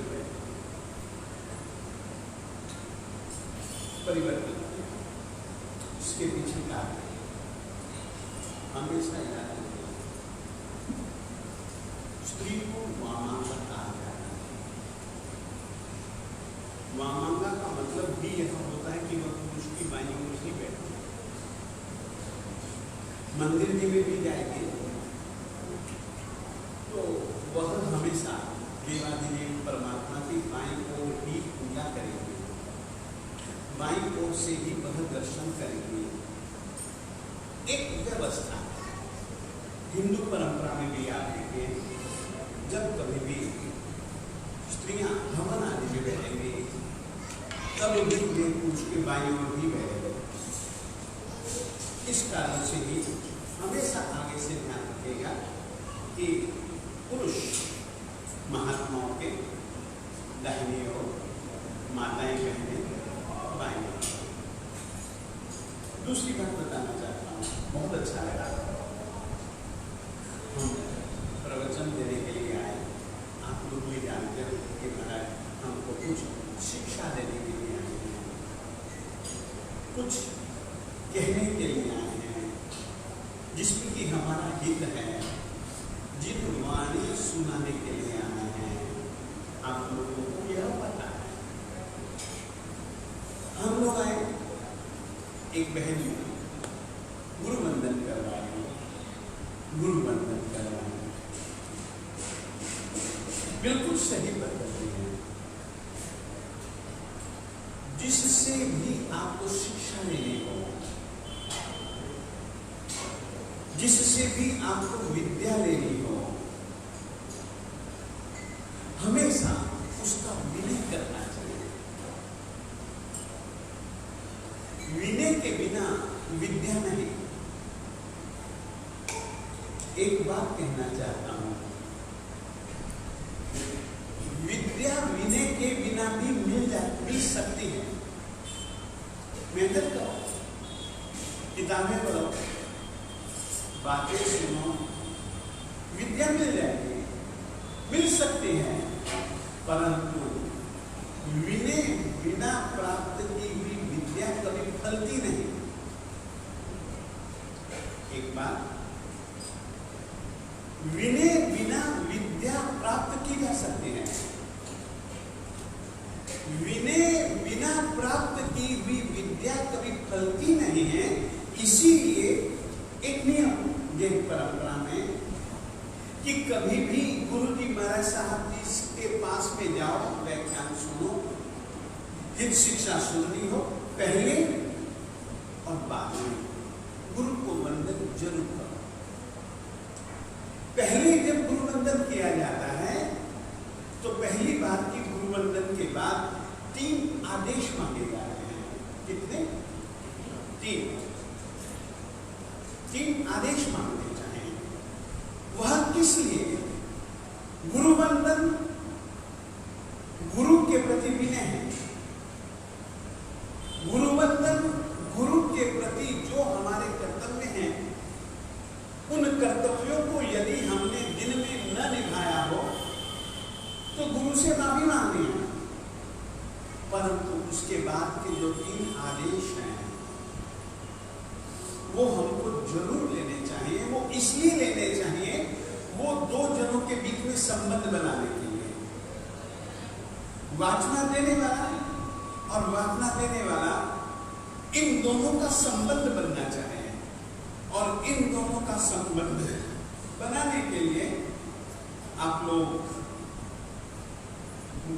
में बैठे परिवर्तन इसके पीछे का हमेशा याद रखिए, स्त्री को वामांगा कहा जाता है। वामांगा का मतलब भी यह होता है कि वह पुरुष की बाईं ओर ही बैठे, मंदिर में भी जाएगी तो वह हमेशा देवाधिदेव परमात्मा की बाईं ओर ही पूजा करेंगे, बाईं ओर से ही वह दर्शन करेंगे। एक व्यवस्था हिंदू परंपरा में भी आप देखिए, जब कभी भी स्त्रियां हवन आदि में बैठेंगे तब भी वे पुरुष के बाईं ओर ही बैठेंगे। इस कारण से ही हमेशा आगे से ध्यान रखेगा कि पुरुष महात्माओं के दाहिनी ओर, माताएं बहनें बाईं ओर। दूसरी बात बताना चाहता हूँ, बहुत अच्छा लगा, हम प्रवचन देने के लिए आए, आप लोग भी जानते हो कि महाराज हमको कुछ शिक्षा देने के लिए आए हैं, कुछ कहने के लिए आए हैं, जिसमें कि हमारा हित है, जिन वाणी सुनाने के लिए आए हैं। आप लोगों को यह पता है, हम लोग आए, एक बहन गुरु वंदन करवाए, गुरु वंदन करवाए, बिल्कुल सही बात कर रही है। जिससे भी आपको शिक्षा लेनी हो, जिससे भी आपको विद्या लेनी हो, हमेशा उसका विनय करना चाहिए। विनय के बिना विद्या नहीं। एक बात कहना चाहता हूं, विद्या विनय के बिना भी मिल सकती है। मेहनत करो, किताबें पढ़ो, बातें सुनो, विद्या मिल जाएगी, मिल सकती है, परंतु विनय बिना प्राप्त की हुई विद्या कभी फलती नहीं। एक बात, विनय बिना विद्या प्राप्त की जा सकती है, विनय बिना प्राप्त की हुई विद्या कभी फलती नहीं है। इसीलिए एक नियम ये परंपरा में कि कभी भी गुरु जी महाराज साहब जी के पास में जाओ, व्याख्यान सुनो, हित शिक्षा सुननी हो, पहले और बाद में गुरु को वंदन जरूर करो। पहले जब गुरु वंदन किया जाता है तो पहली बार की गुरु वंदन के बाद 3 आदेश मांगे जाते हैं। कितने? 3 आदेश मांगने चाहिए। वह किस लिए? गुरु वंदन गुरु के प्रति विनय है। गुरु वंदन गुरु के प्रति जो हमारे कर्तव्य हैं, उन कर्तव्यों को यदि हमने दिन में न निभाया हो तो गुरु से माफी मांगनी है। परंतु उसके बाद के जो 3 आदेश हैं वो हमको जरूर लेने चाहिए। वो इसलिए लेने चाहिए, वो 2 जनों के बीच में संबंध बनाने के लिए। वाचना देने वाला और वाचना देने वाला, इन दोनों का संबंध बनना चाहिए। और इन दोनों का संबंध बनाने के लिए आप लोग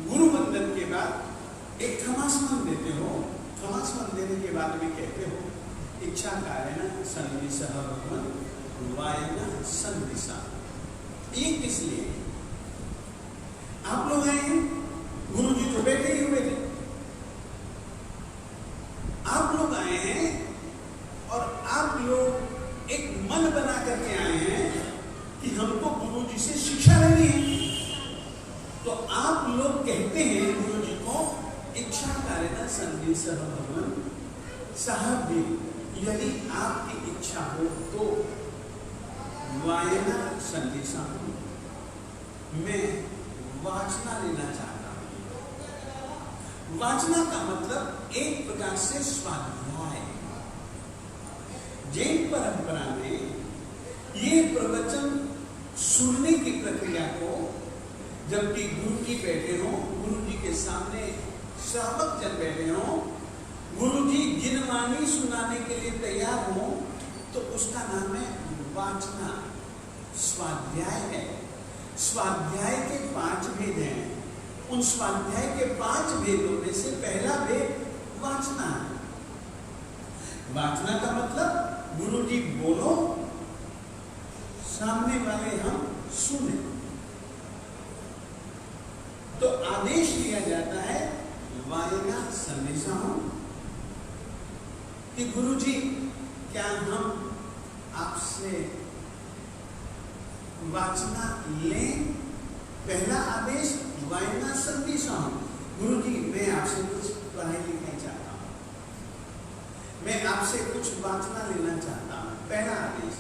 गुरु वंदन के बाद एक खमास्मन देते हो। खमास्मन देने के बाद भी कहते हो, इच्छा कारेण सन्निसः भगवन् वायेन सन्निसा। ये किस लिए? आप लोग आए हैं, गुरु जी तो बैठे ही हुए थे, आप लोग आए हैं और आप लोग एक मन बना करके आए हैं कि हमको गुरु जी से शिक्षा लेनी है। तो आप लोग कहते हैं गुरु जी को, इच्छा कारेण सन्निसः भगवन्। साहब जी, यदि आपकी इच्छा हो तो वायेन सन्निसा, मैं वाचना लेना चाहता हूं। वाचना का मतलब एक प्रकार से स्वाध्याय। जैन परंपरा में ये प्रवचन सुनने की प्रक्रिया को, जबकि गुरु जी बैठे हो, गुरु जी के सामने श्रावक जन बैठे हो, गुरु जी जिनवाणी सुनाने के लिए तैयार हो, तो उसका नाम है वाचना, स्वाध्याय है। स्वाध्याय के 5 भेद हैं। उन स्वाध्याय के 5 भेदों में से पहला भेद वाचना है। वाचना का मतलब गुरु जी बोलो, सामने वाले हम सुने। तो आदेश दिया जाता है वायना संदेशा हो कि गुरु जी क्या हम आपसे वाचना लें। पहला आदेश वायना संदेशा हो, गुरु जी मैं आपसे कुछ पढ़ाई लिखाई चाहता हूं, मैं आपसे कुछ वाचना लेना चाहता हूं। पहला आदेश।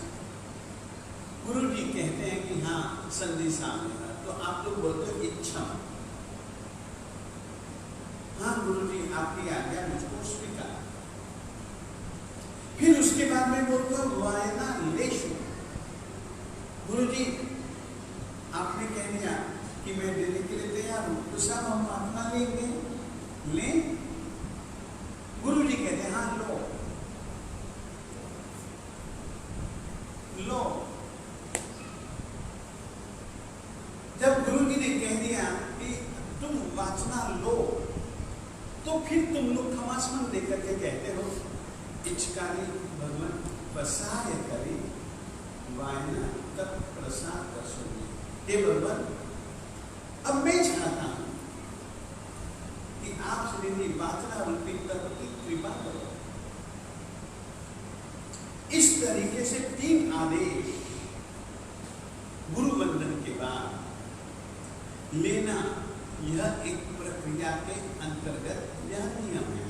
गुरु जी कहते हैं कि हाँ संदेशा मेरा, तो आप लोग बोलते हो इच्छा। हाँ गुरु जी आपकी आज्ञा मुझको स्वीकार। फिर उसके बाद में बोलते हो वायना लेशु। गुरु जी आपने कह दिया कि मैं देने के लिए तैयार हूं, तो सब हम वाचना लेंगे, लें। गुरु जी कहते हैं हाँ लो, लो। जब गुरु जी ने कह दिया कि तुम वाचना लो, तो फिर तुम लोग खमासमन देकर के कहते हो इच्छकारी भगवान प्रसाद करी वायना तब प्रसाद कर सुनिए। हे भगवान, अब मैं चाहता हूं कि आप मेरी वाचना रूपी तत्व की कृपा करो। इस तरीके से 3 आदेश गुरु वंदन के बाद लेना, यह एक प्रक्रिया के अंतर्गत यह नियम है।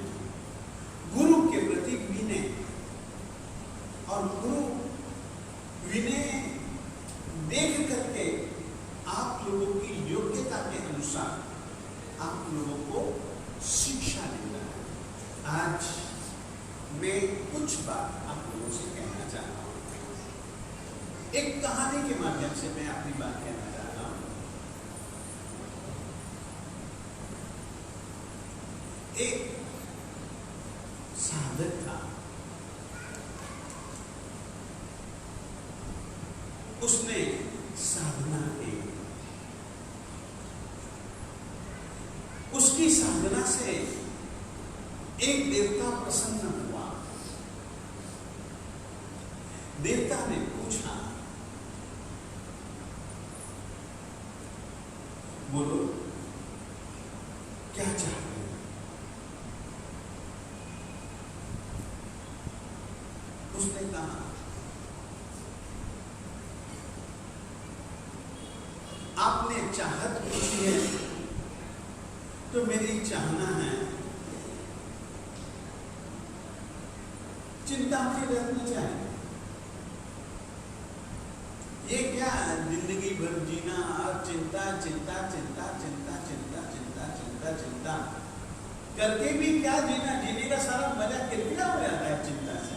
गुरु के प्रति विनय, और गुरु विनय देख करके आप लोगों की योग्यता के अनुसार आप लोगों को शिक्षा देना है। आज मैं कुछ बात आप लोगों से कहना चाहता हूं। एक कहानी के माध्यम से मैं अपनी बात कहना चाहता हूं। एक साधक था, उसने साधना की। उसकी साधना से एक देवता प्रसन्न हुआ। देवता ने पूछा, बोलो क्या चाहते हो? उसने कहा आपने चाहत पूछी है, तो मेरी चाहना है चिंता मुझे रखना चाहिए। ये क्या जिंदगी भर जीना और चिंता चिंता चिंता चिंता चिंता चिंता चिंता चिंता करके भी क्या जीना? जीने का सारा मजा किरकिरा हो जाता है चिंता से।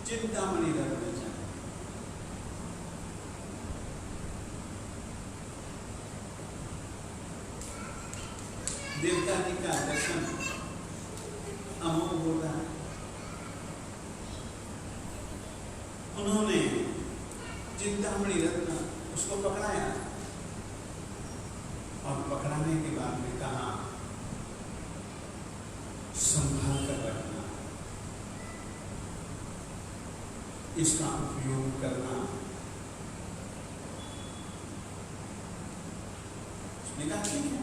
चिंता मणि रखना चाहिए। देवता जी का दर्शन अमोघ होता है। उन्होंने चिंतामणि रत्न उसको पकड़ाया और पकड़ाने के बाद में कहा संभाल कर रखना, इसका उपयोग करना। उसने कहा ठीक है,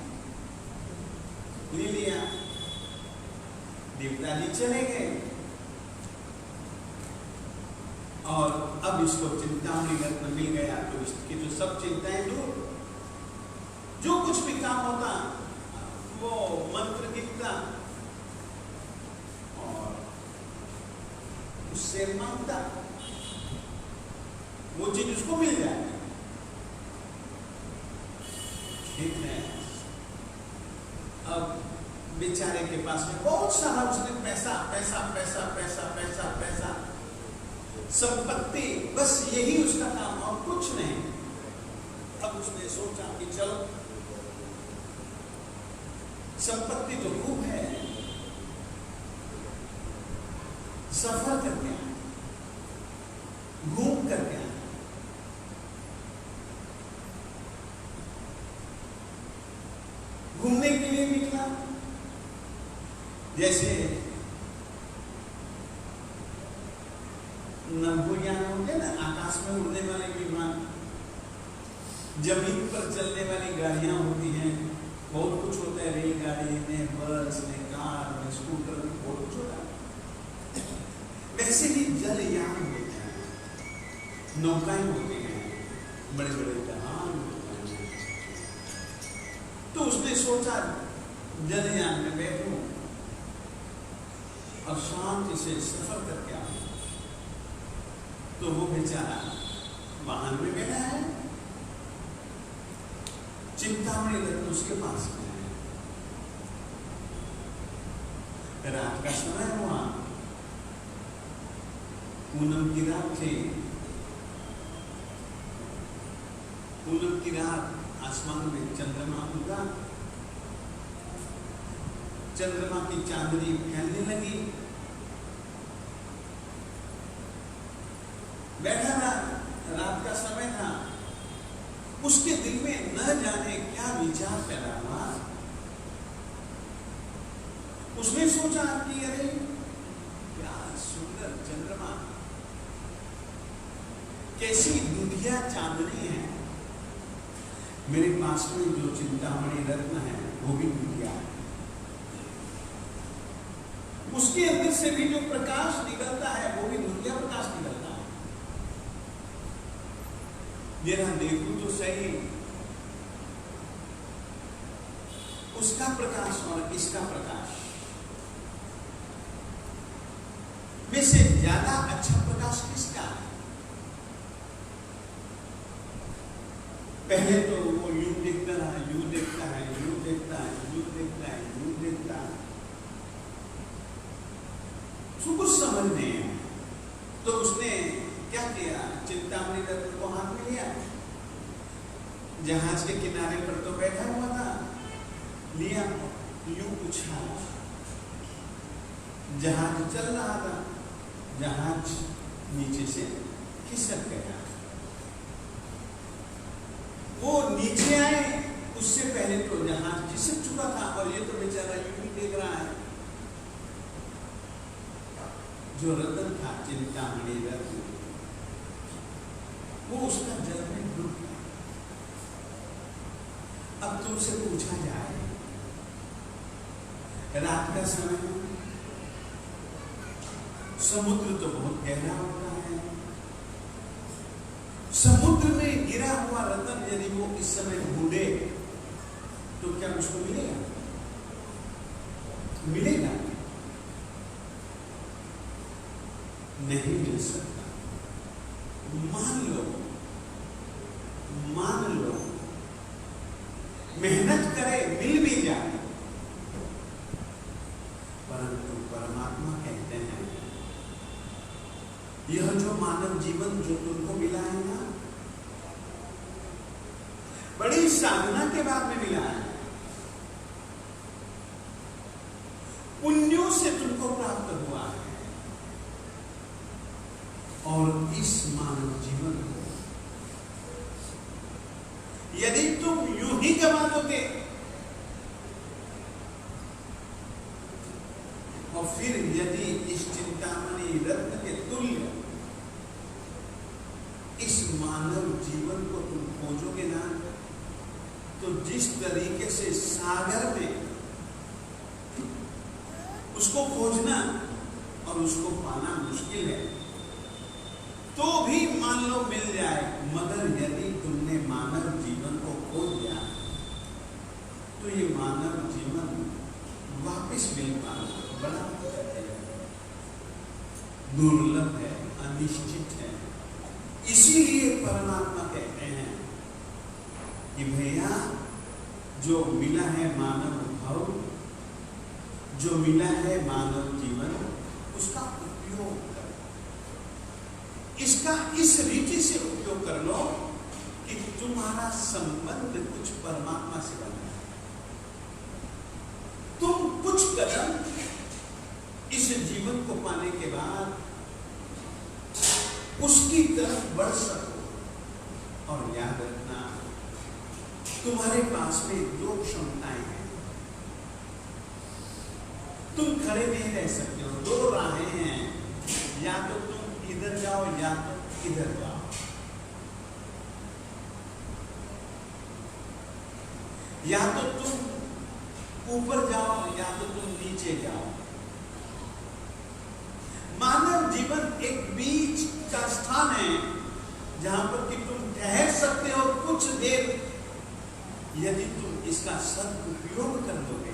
ले लिया। देवता जी चले गए और अब इसको चिंतामणि रत्न मिल गया, तो इसकी जो सब चिंताएं दूर, जो कुछ भी काम होता वो मंत्र दिखता और उससे मांगता, वो चीज उसको मिल जाती। ठीक है। अब बेचारे के पास में बहुत सारा उसने पैसा पैसा पैसा पैसा पैसा पैसा संपत्ति, बस यही उसका काम और कुछ नहीं। अब उसने सोचा कि चलो संपत्ति तो खूब है, सफर करके आए, घूम करके आए। घूमने के लिए निकला, जैसे नभोयान होते ना, आकाश में उड़ने वाले विमान, जमीन पर चलने वाली गाड़ियां होती हैं, बहुत कुछ होता है, रेलगाड़ी में, बस में, कार में, स्कूटर में, बहुत कुछ होता है। वैसे ही जलयान होते हैं, नौकाएं होती हैं, बड़े बड़े जहाज होते हैं। तो उसने सोचा जलयान में बैठूं और शांति से सफर करके आऊं। तो वो बेचारा वाहन में बैठा है, चिंतामणि रत्न उसके पास में है। रात का समय हुआ, पूनम की रात थी। पूनम की रात, आसमान में चंद्रमा उगा, चंद्रमा की चांदनी फैलने लगी। बैठा रहा, रात का समय था, उसके दिल में न जाने क्या विचार पैदा हुआ। उसने सोचा कि अरे क्या सुंदर चंद्रमा, कैसी दुधिया चांदनी है, मेरे पास में जो चिंतामणि रत्न है वो भी दुधिया है। उसके अंदर से भी जो प्रकाश निकलता है वो भी दुधिया प्रकाश निकलता है। जरा देखूं तो सही, उसका प्रकाश और इसका प्रकाश में से ज्यादा अच्छा प्रकाश किसका है? पहले तो वो यूं देखता रहा, यूं देखता है, यूं देखता है, यूं देखता है, यूं देखता है, उसको कुछ समझ नहीं है। तो उसने क्या किया, चिंतामणि रत्न को हाथ में लिया, जहाज के किनारे पर तो बैठा हुआ था, लिया, यूं उछाला, जहाज चल रहा था, जहाज नीचे से खिसक गया। वो नीचे आए, उससे पहले तो जहाज खिसक चुका था और ये तो बेचारा यूं ही देख रहा है। जो रत्न था, चिंतामणि रत्न, वो उसका जल में डूब गया। अब तुमसे पूछा जाए, रात का समय, समुद्र तो बहुत गहरा होता है, समुद्र में गिरा हुआ रत्न यदि वो इस समय ढूंढे तो क्या उसको मिलेगा? मिलेगा? नहीं मिल सकता। मान लो मेहनत करे मिल भी जाए, परंतु परमात्मा कहते हैं यह जो मानव जीवन जो तुमको मिला है ना, बड़ी साधना के बाद में मिला है, पुण्यों से तुमको प्राप्त हुआ है। और इस मानव जीवन को यदि तुम यूं ही गवा दोगे और फिर यदि इस चिंतामणि रत्न के तुल्य इस मानव जीवन को तुम खोजोगे ना, तो जिस तरीके से सागर में उसको खोजना और उसको पाना मुश्किल है, तो भी मान लो मिल जाए, मगर यदि तुमने मानव जीवन को खो दिया तो ये मानव जीवन वापस मिल पाना बड़ा दुर्लभ है, अनिश्चित है। इसीलिए परमात्मा कहते हैं कि भैया जो मिला है मानव भाव, जो मिला है मानव जीवन, उसका उपयोग करो। इसका इस रीति से उपयोग कर लो कि तुम्हारा संबंध कुछ परमात्मा से बना है। तुम कुछ कदम इस जीवन को पाने के बाद उसकी तरफ बढ़ सको। और याद रखना, तुम्हारे पास में दो क्षमताएं हैं। तुम खड़े नहीं रह सकते हो, दो राहें हैं, या तो तुम इधर जाओ या तो इधर जाओ। या तो तुम ऊपर जाओ या तो तुम नीचे जाओ। मानव जीवन एक बीच का स्थान है जहां पर कि तुम ठहर सकते हो कुछ देर। यदि तुम इसका सदुपयोग कर लोगे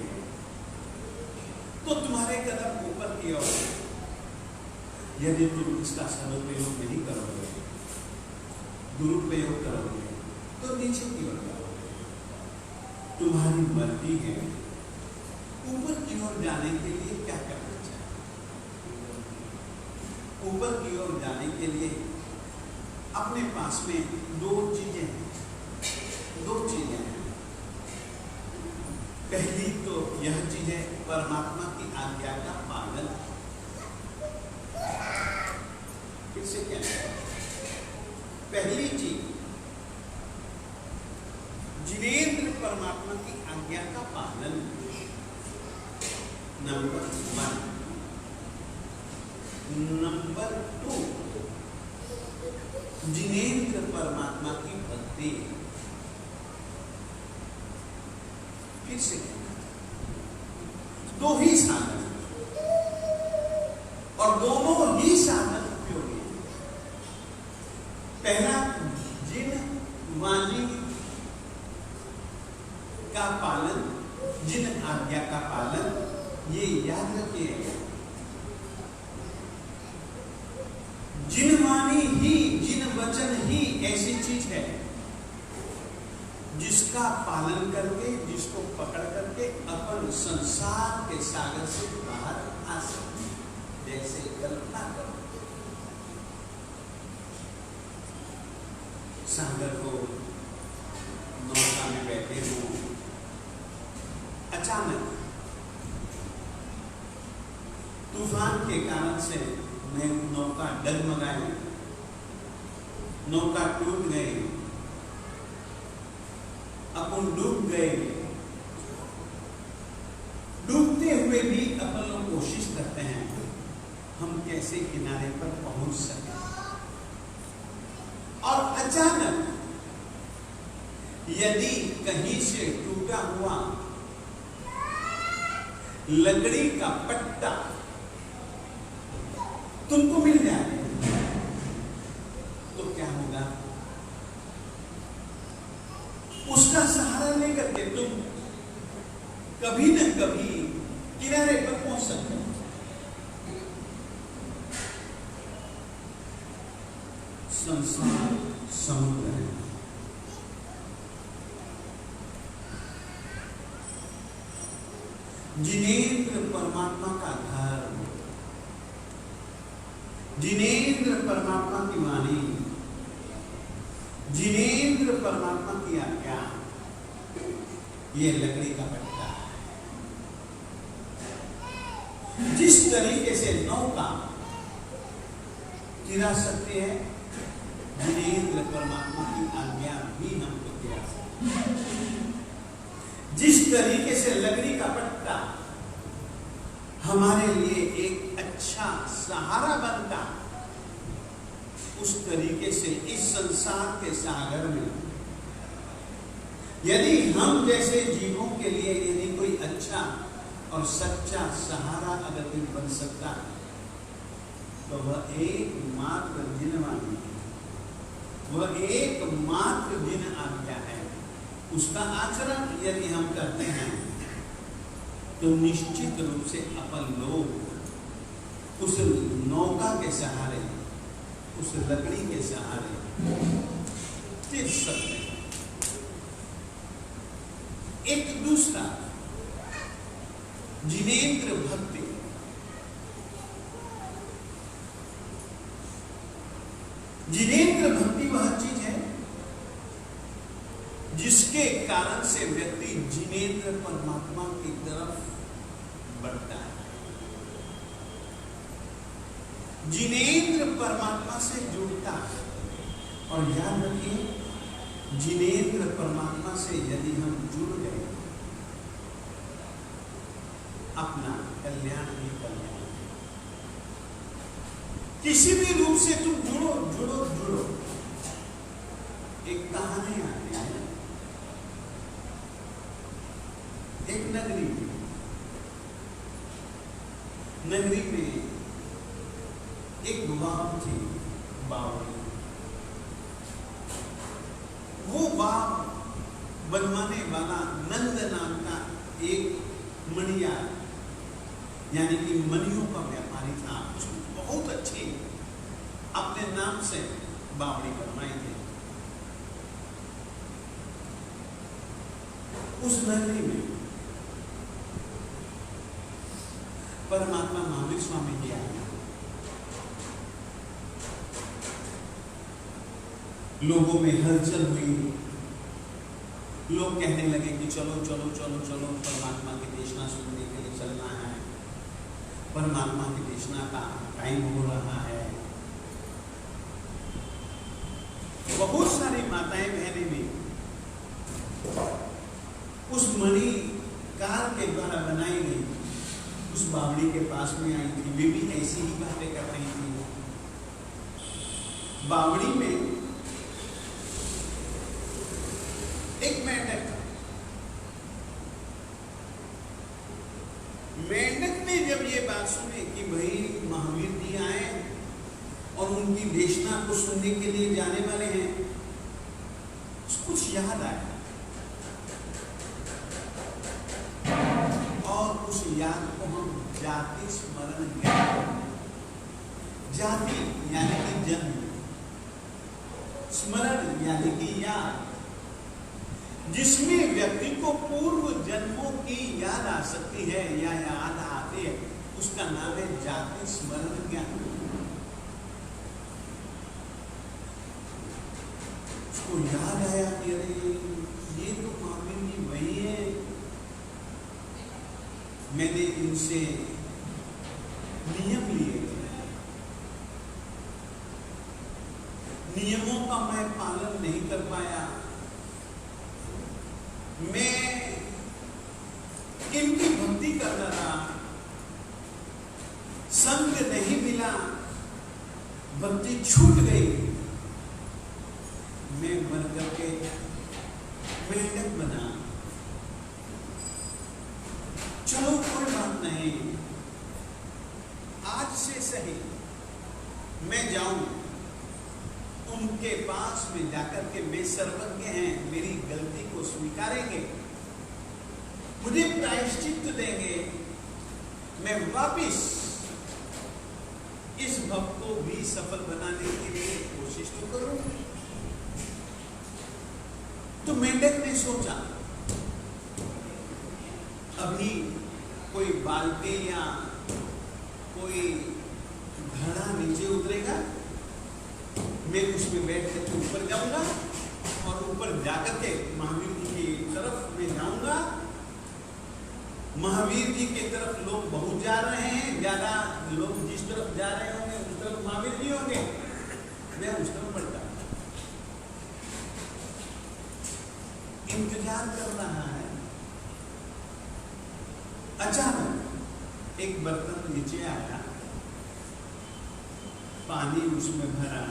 तो तुम्हारे कदम ऊपर की ओर। यदि तुम इसका सदुपयोग नहीं करोगे, दुरुपयोग करोगे, तो नीचे की ओर जाओगे। तुम्हारी मर्जी है ऊपर की ओर जाने के लिए क्या करना चाहिए। ऊपर की ओर जाने के लिए अपने पास में दो चीजें हैं। पहली तो यह चीज है परमात्मा की आज्ञा का पालन। फिर से क्या है? पहली चीज जिनेंद्र परमात्मा की आज्ञा का पालन। नंबर 1। नंबर 2 जिनेंद्र परमात्मा की भक्ति। फिर से दो ही साधन और दोनों ही साधन उपयोगी हैं। पहला जिन वाणी का पालन, जिन आज्ञा का पालन, ये याद रखिए। जिन वाणी ही, जिन वचन ही ऐसी चीज है जिसका पालन करके, जिसको पकड़ करके अपन संसार के सागर से बाहर आ सकते। जैसे कल्पना करो, सागर को नौका में बैठे हो, अचानक तूफान के कारण से नौका डगमगाई, नौका टूट गई, अपन डूब गए। डूबते हुए भी अपन लोग कोशिश करते हैं हम कैसे किनारे पर पहुंच सके। और अचानक यदि कहीं से टूटा हुआ लकड़ी का पट्टा तुमको मिल जाए तो क्या होगा? उसका सहारा लेकर के तुम कभी न कभी किनारे पर पहुंच सकते हो। संसार समुद्र है। जिनेंद्र परमात्मा का धर्म, जिनेंद्र परमात्मा की वाणी, जिनेंद्र परमात्मा की आज्ञा, ये लकड़ी का पट्टा है। जिस तरीके से नौका गिरा सकती है, जिनेंद्र परमात्मा की आज्ञा भी हमको गिरा सकती है। जिस तरीके से लकड़ी का पट्टा हमारे लिए एक अच्छा सहारा बनता, उस तरीके से इस संसार के सागर में यदि हम जैसे जीवों के लिए यदि कोई अच्छा और सच्चा सहारा अगर कोई बन सकता है तो वह एकमात्र जिनवाणी है, वह एकमात्र जिन आज्ञा है। उसका आचरण यदि हम करते हैं तो निश्चित रूप से अपन लोग उस नौका के सहारे, उस लकड़ी के सहारे तिर सकते हैं। एक दूसरा जिनेंद्र भक्ति। जिनेंद्र भक्ति वह चीज है जिसके कारण से व्यक्ति जिनेंद्र परमात्मा की तरफ बढ़ता है। जिनेंद्र परमात्मा से जुड़ता है। और याद रखिए, जिनेंद्र परमात्मा से यदि हम जुड़ गए, अपना कल्याण ही कल्याण। किसी भी रूप से तुम जुड़ो जुड़ो जुड़ो। एक कहानी आती है, एक नगरी में एक बाप थी, बावड़ी। वो बाप बनवाने वाला नंद नाम का एक मणिया यानी कि मणियों का व्यापारी था। उसको बहुत अच्छी अपने नाम से बावड़ी बनवाई थी। उस नगरी में परमात्मा महावीर स्वामी जी आए। लोगों में हलचल हुई। लोग कहने लगे कि चलो चलो चलो चलो परमात्मा की देशना सुनने के लिए चलना है। परमात्मा की देशना का टाइम हो रहा है। बहुत सारी माताएं बहनें भी उस मणि कार के द्वारा बनाई गई उस बावड़ी के पास में आई थी। वे भी ऐसी ही बातें कर रही थी। बावड़ी में एक मेंढक था। मेंढक ने जब ये बात सुनी कि भाई महावीर जी आए और उनकी देशना को सुनने के लिए जाने वाले हैं, उसको कुछ याद आया और उस याद को हम जाति स्मरण ज्ञान। जाति यानी कि जन्म, स्मरण यानी कि याद, जिसमें व्यक्ति को पूर्व जन्मों की याद आ सकती है या याद आती है, उसका नाम है जाति स्मरण ज्ञान। उसको याद आया कि अरे ये तो महावीर जी वही है, मैंने इनसे नियम लिए थे, नियमों का मैं पालन नहीं कर पाया, मैं इनकी भक्ति करता रहा, संग नहीं मिला, भक्ति छूट गई, मैं मर करके मेंढक बना। चलो कोई बात नहीं, आज से सही मैं जाऊं उनके पास में जाकर के, वे सर्वज्ञ हैं, मेरी गलती को स्वीकारेंगे, मुझे प्रायश्चित देंगे, मैं वापिस इस भक्त को भी सफल बनाने के लिए कोशिश तो करूं। तो मेंढक ने सोचा अभी कोई बाल्टी या कोई घड़ा नीचे उतरेगा, मैं उसमें बैठ करके ऊपर जाऊंगा और ऊपर जाकर के महावीर जी की तरफ मैं जाऊंगा। महावीर जी की तरफ लोग बहुत जा रहे हैं, ज्यादा लोग जिस तरफ जा रहे होंगे उस तरफ महावीर जी होंगे, मैं उस तरफ बढ़ता इंतजार कर रहा है। अचानक एक बर्तन नीचे आया, पानी उसमें भरा,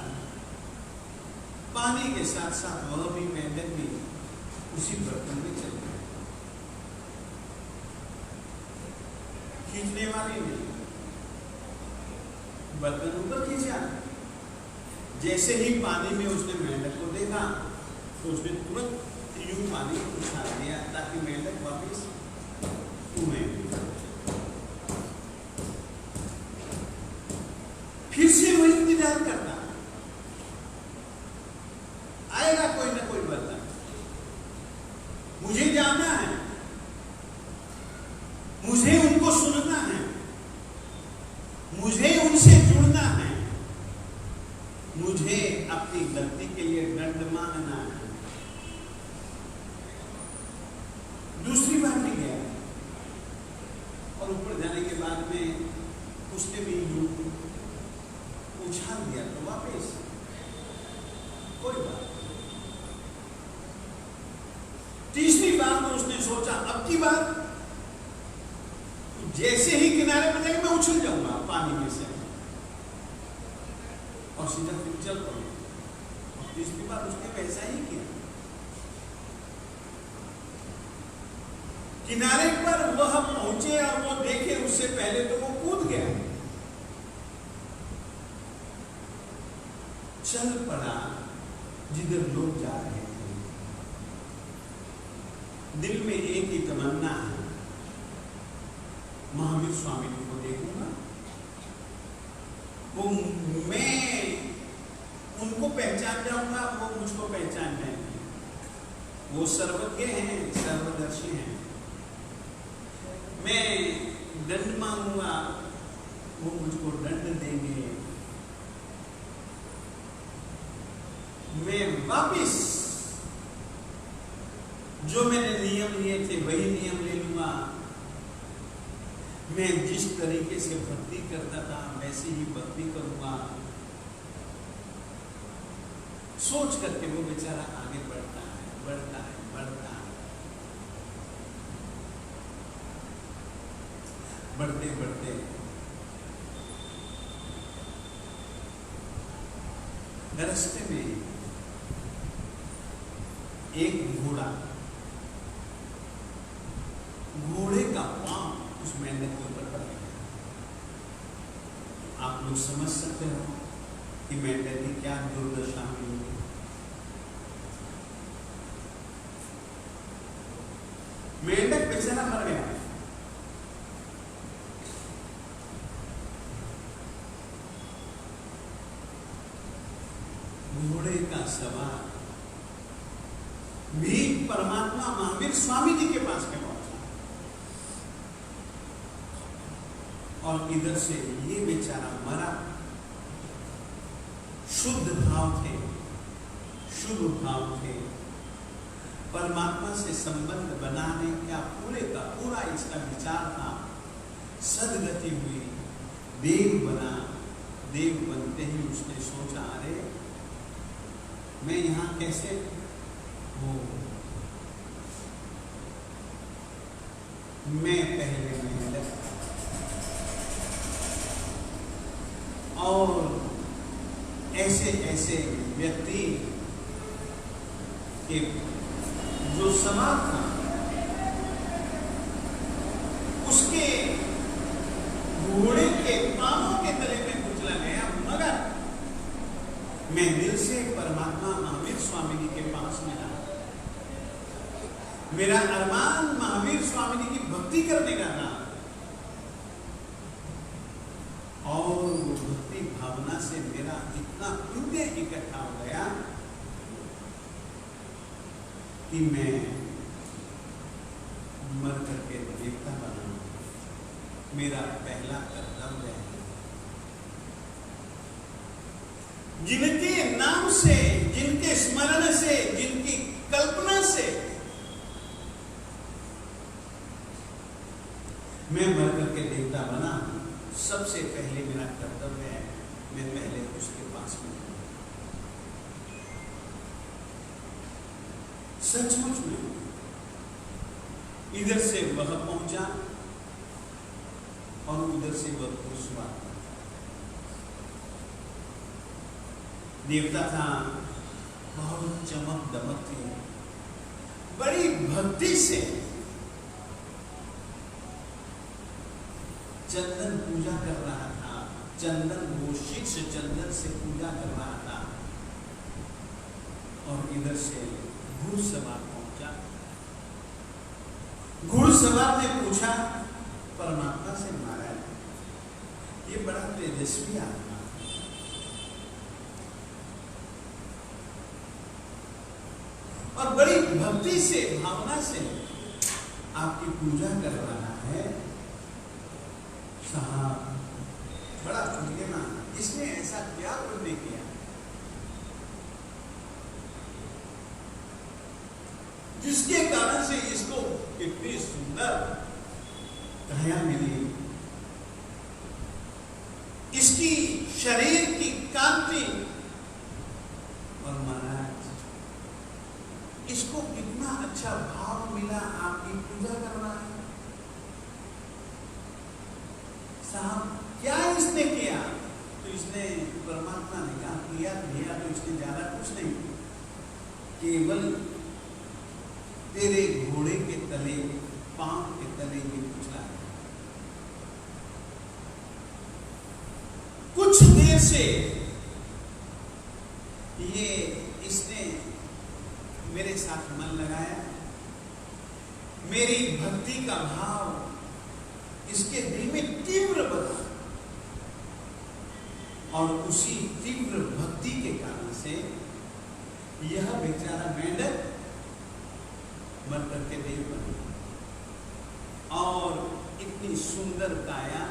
पानी के साथ साथ वह भी मेंढक भी उसी बर्तन में चल गया। खींचने वाली ने बर्तन ऊपर खींचा, जैसे ही पानी में उसने मेंढक को देखा तो उसने तुरंत यूं पानी उछाल दिया ताकि मेंढक वापिस उड़े। फिर से वो इंतजार करता, आएगा कोई ना कोई बर्तन, मुझे जाना है, मुझे अपनी गलती के लिए दंड मांगना है। दूसरी बार भी गया और ऊपर जाने के बाद में उसने भी यूं उछाल दिया तो वापस कोई बात। तीसरी बार में उसने सोचा अब की बार जैसे ही किनारे पर जाएगा मैं उछल जाऊंगा पानी में से और सीधा फिर चल पड़ूंगा। और तीसरी बार उसने वैसा ही किया। किनारे पर वह पहुंचे और वो देखे उससे पहले तो वो कूद गया, चल पड़ा जिधर लोग जा रहे थे। दिल में एक ही तमन्ना है, महावीर स्वामी जी को देखूंगा, वो मैं उनको पहचान जाऊंगा, वो मुझको पहचान जाएंगे। वो सर्वज्ञ हैं, सर्वदर्शी हैं। मैं दंड मांगूंगा, वो मुझको दंड देंगे। मैं वापिस जो मैंने नियम लिए थे वही नियम ले लूंगा। मैं जिस तरीके से भक्ति करता था वैसे ही भक्ति करूंगा। सोच करके वो बेचारा आगे बढ़ता है, बढ़ता है, बढ़ता है। बढ़ते बढ़ते रास्ते में एक घोड़ा, घोड़े का पांव उस मेंढक के ऊपर पड़ गया। आप लोग समझ सकते हो कि मेंढक की क्या दुर्दशा हुई। मेंढक बेचारा मर गया। घोड़े का सवार भी परमात्मा महावीर स्वामी जी के पास में पहुंचा और इधर से ये बेचारा मरा। शुद्ध भाव थे, शुभ भाव थे, परमात्मा से संबंध बनाने का पूरे का पूरा इसका विचार था। सदगति हुई, देव बना। देव बनते ही उसने सोचा अरे मैं यहां कैसे हूं, मैं पहले मेहनत और ऐसे ऐसे व्यक्ति के जो समाज था उसके घोड़े के पांवों के तले में कुचला गया, मगर मैं दिल से परमात्मा महावीर स्वामी जी के पास में आया। मेरा अरमान महावीर स्वामी जी की भक्ति करने का था और भक्ति भावना से मेरा इतना हृदय इकट्ठा हो गया कि मैं मर करके देवता बना। मेरा पहला कर्तव्य है जिनके नाम से, जिनके स्मरण से, जिनकी कल्पना से मैं मर करके देवता बना, सबसे पहले मेरा कर्तव्य है मैं पहले उसके पास में। सचमुच में इधर से वह पहुंचा और उधर से वह घुसवा। देवता था, बहुत चमक दमक थी, बड़ी भक्ति से चंदन पूजा कर रहा था। चंदन गोशीक से चंदन से पूजा कर रहा था और इधर से घुड़सवार पहुंचा। घुड़सवार ने पूछा परमात्मा से, महाराज ये बड़ा तेजस्वी आत्मा और बड़ी भक्ति से, भावना से आपकी पूजा कर रहा है, साहब बड़ा पुण्यवान, इसने ऐसा क्या पुण्य किया जिसके कारण से इसको इतनी सुंदर काया मिली, इसकी शरीर की कांति। और महाराज इसको कितना अच्छा भाव मिला, आपकी पूजा कर रहा है। साहब क्या इसने किया? तो इसने, परमात्मा ने कहा किया तो इसने ज्यादा कुछ नहीं, केवल तेरे घोड़े के तले, पांव के तले ये कुचला है। कुछ देर से ये इसने मेरे साथ मन लगाया, मेरी भक्ति का भाव इसके दिल में तीव्र बना, और उसी तीव्र भक्ति के कारण से यह बेचारा मेंढक मर करके देव बना। और इतनी सुंदर काया,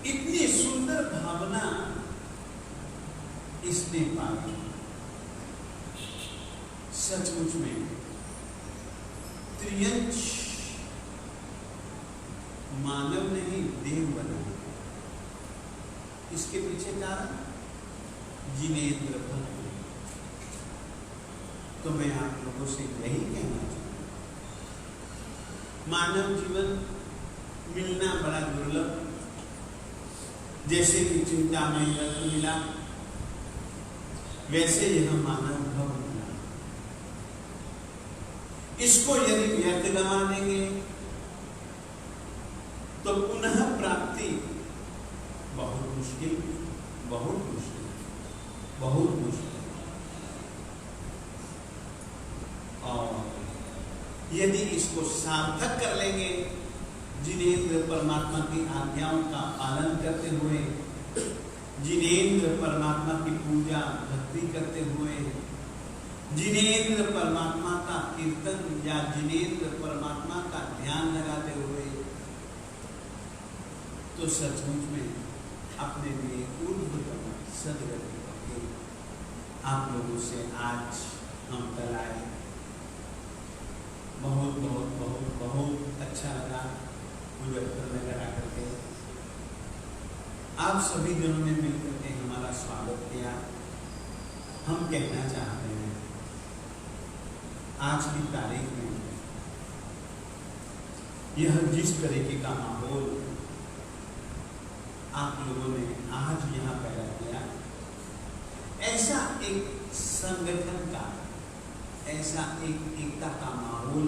इतनी सुंदर भावना इसने पाई। सचमुच में त्रियंश मानव नहीं देव बना। इसके पीछे कारण जिनेंद्र भक्त। तो मैं आप लोगों से यही कहना चाहूंगा, मानव जीवन मिलना बड़ा दुर्लभ। जैसे कि चिंता में रत्न मिला, वैसे यह मानव भव मिला। इसको यदि व्यर्थ गंवा देंगे तो पुनः प्राप्ति बहुत मुश्किल, बहुत मुश्किल, बहुत मुश्किल। और यदि इसको सार्थक कर लेंगे, जिनेंद्र परमात्मा की आज्ञाओं का पालन करते हुए, जिनेंद्र परमात्मा की पूजा भक्ति करते हुए, जिनेंद्र परमात्मा का कीर्तन या जिनेंद्र परमात्मा का ध्यान लगाते हुए, तो सचमुच में अपने लिए ऊर्ध्वतम सदगति करके आप लोगों से आज हम कल आए। बहुत बहुत बहुत बहुत अच्छा लगा मुजफ्फरनगर आकर के। आप सभी जनों ने मिलकर के हमारा स्वागत किया। हम कहना चाहते हैं, आज की तारीख में यह जिस तरीके का माहौल आप लोगों ने आज यहाँ पैदा किया, ऐसा एक संगठन का, ऐसा एक एकता का माहौल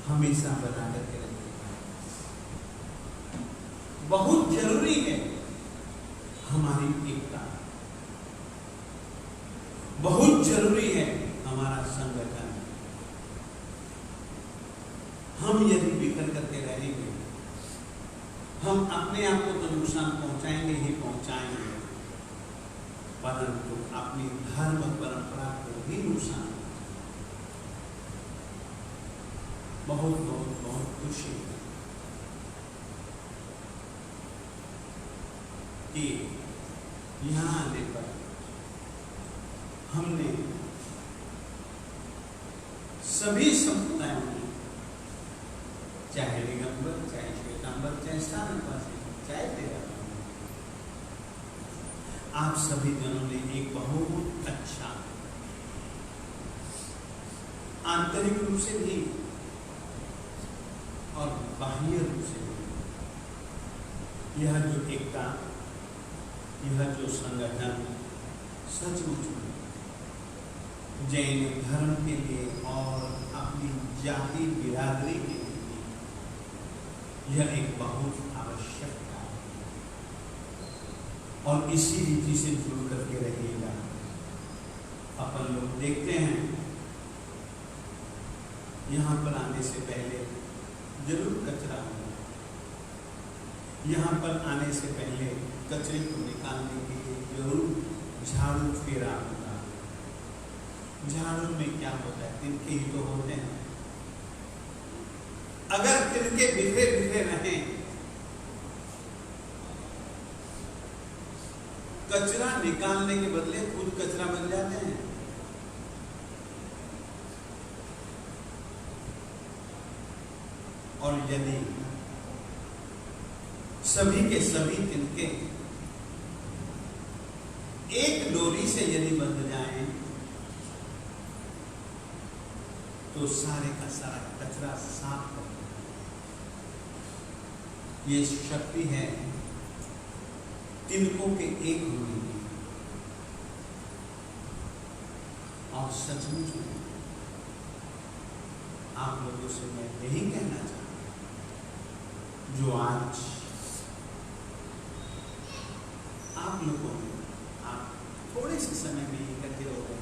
हमेशा बना करके रखेगा। बहुत जरूरी है हमारी एकता, बहुत जरूरी है हमारा संगठन। हम यदि बिखर करके रहेंगे, हम अपने आप को तो नुकसान पहुंचाएंगे ही पहुंचाएंगे, परंतु अपनी धर्म परंपरा को भी नुकसान। बहुत बहुत बहुत खुशी कि यहाँ आने पर हमने सभी संप्रदायों में, चाहे दिगंबर, चाहे श्वेतांबर, चाहे स्थानकवासी, चाहे तेरा, आप सभी जनों ने एक बहुत अच्छा, आंतरिक रूप से भी और बाह्य रूप से भी, यह जो एकता, यह जो संगठन सचमुच में जैन धर्म के लिए और अपनी जाति बिरादरी के लिए यह एक बहुत आवश्यक कार्य है। और इसी रीति से जुड़ करके रहिएगा। अपन लोग देखते हैं, यहाँ पर आने से पहले जरूर कचरा होगा। यहाँ पर आने से पहले कचरे को निकालने के लिए जरूर झाड़ू फेरा होगा। झाड़ू में क्या होता है? तिनके ही तो होते हैं। अगर तिनके बिखरे बिखरे रहें, कचरा निकालने के बदले खुद कचरा बन जाते हैं। और यदि सभी के सभी तिनके एक डोरी से यदि बंध जाएं, तो सारे का सारा कचरा साफ कर दें। ये शक्ति है तिनकों के एक होने की। और सचमुच में आप लोगों से मैं यही कहना चाहता हूं, जो आज आप लोगों में आप थोड़े से समय में इकट्ठे हो गए,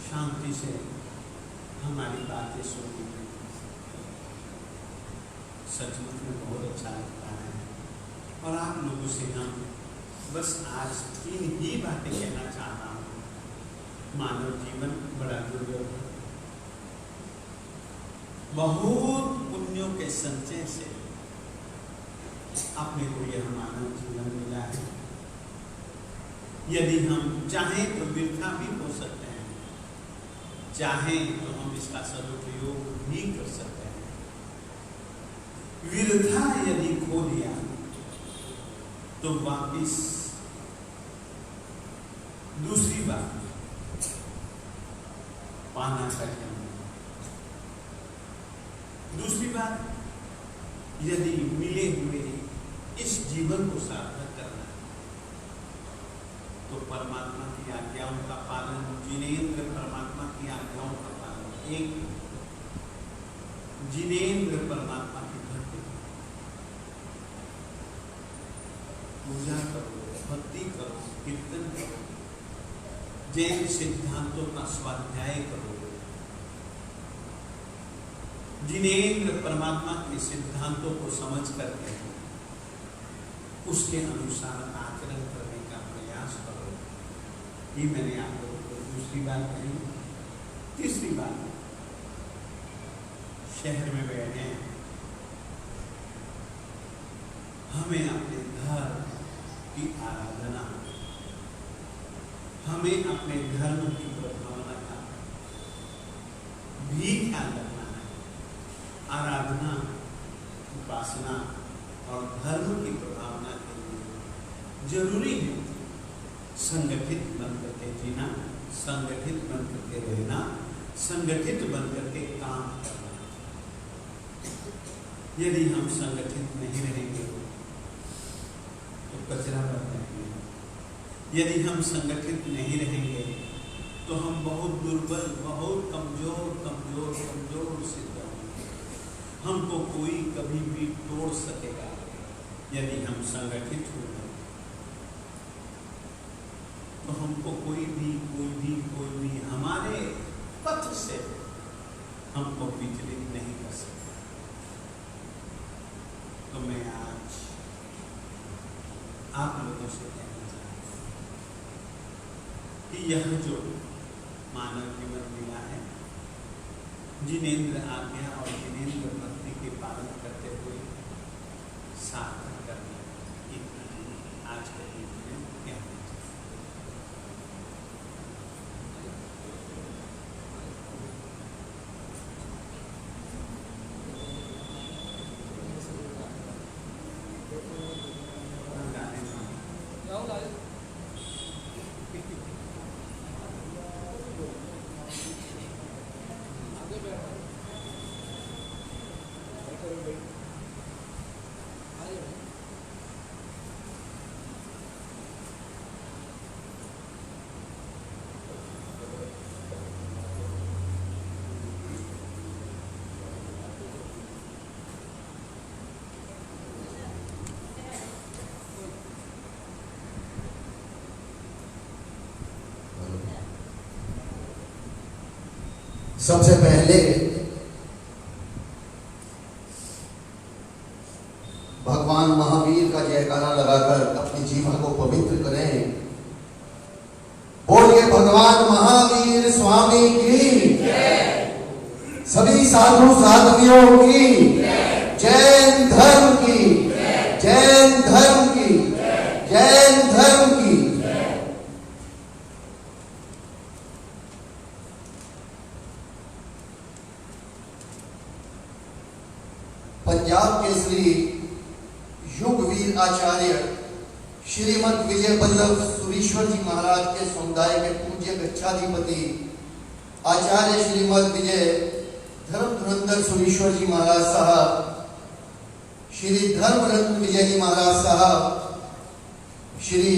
शांति से हमारी बातें सुनने में सचमुच में बहुत अच्छा लगता है। और आप लोगों से हम बस आज 3 ही बातें कहना चाहता हूं। मानव जीवन बड़ा दुर्लभ है। बहुत पुण्यों के संचय से अपने को यह मानव जीवन मिला है। यदि हम चाहें तो वृथा भी हो सकते हैं, चाहें तो हम इसका सदुपयोग भी कर सकते हैं। वृथा यदि खो दिया तो वापिस दूसरी बात पाना कठिन। दूसरी बात, यदि मिले हुए इस जीवन को सार्थक करना तो परमात्मा की आज्ञाओं का पालन, जिनेंद्र परमात्मा की आज्ञाओं का पालन, एक जिनेंद्र परमात्मा की भक्ति, पूजा करो, भक्ति करो, कीर्तन करो, जैन सिद्धांतों का स्वाध्याय करो, जिनेंद्र परमात्मा के सिद्धांतों को समझ करके उसके अनुसार आचरण करने का प्रयास करो। ये मैंने आप लोगों को दूसरी बात कही। तीसरी बात, शहर में बैठे हमें अपने धर्म की आराधना, हमें अपने धर्म की प्रभावना का भी ख्याल रखना है। आराधना, उपासना और धर्म की प्रभावना के लिए जरूरी है संगठित बनकर के जीना, संगठित बनकर के रहना, संगठित बनकर के काम करना। यदि हम संगठित नहीं रहेंगे तो कचरा बन जाएंगे। यदि हम संगठित नहीं रहेंगे तो हम बहुत दुर्बल, बहुत कमजोर कमजोर कमजोर सिद्ध होंगे। हमको कोई कभी भी तोड़ सकेगा यदि हम संगठित हो गए, तो हमको कोई भी हमारे पथ से हमको विचलित नहीं कर सकता। तो मैं आज आप लोगों से कहना चाहता हूं कि यह जो मानव जीवन मिला है, जिनेंद्र आज्ञा और जिनेंद्र भक्ति के पालन करते हुए सार्थक करना, इतना आज के दिन में कहना चाहिए। सबसे पहले भगवान महावीर का जयकारा लगाकर अपनी जीवन को पवित्र करें। बोलिए भगवान महावीर स्वामी की जय। सभी साधु साधवियों की जय। जैन धर्म की जय। जैन धर्म की जय। जैन धर्म की जय। श्रीमद विजय वल्लभ सुरीश्वर जी महाराज के समुदाय के पूज्य गच्छाधिपति आचार्य श्रीमद विजय धर्म धुरंधर सुरीश्वर जी महाराज साहब, श्री धर्मरत्न विजय जी महाराज साहब, श्री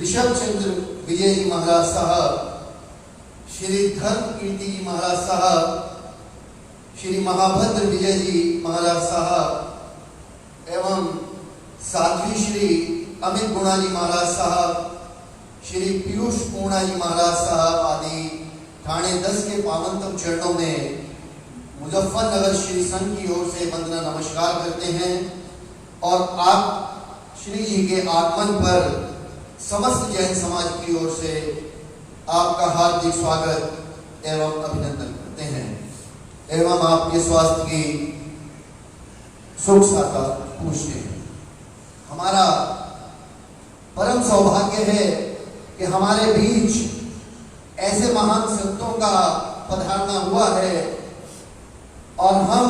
ऋषभ चंद्र विजय जी महाराज साहब, श्री धर्म कीर्ति जी महाराज साहब, श्री महाभद्र विजय जी महाराज साहब एवं साध्वी श्री अमित गुणा जी महाराज साहब, श्री पीयूष पूर्णा जी महाराज साहब आदि ठाणे 10 के पावनतम चरणों में मुजफ्फरनगर श्री संघ की ओर से वंदना नमस्कार करते हैं और आप श्री जी के आगमन पर समस्त जैन समाज की ओर से आपका हार्दिक स्वागत एवं अभिनंदन करते हैं एवं आपके स्वास्थ्य की सुख साता पूछते हैं। हमारा परम सौभाग्य है कि हमारे बीच ऐसे महान संतों का पधारना हुआ है और हम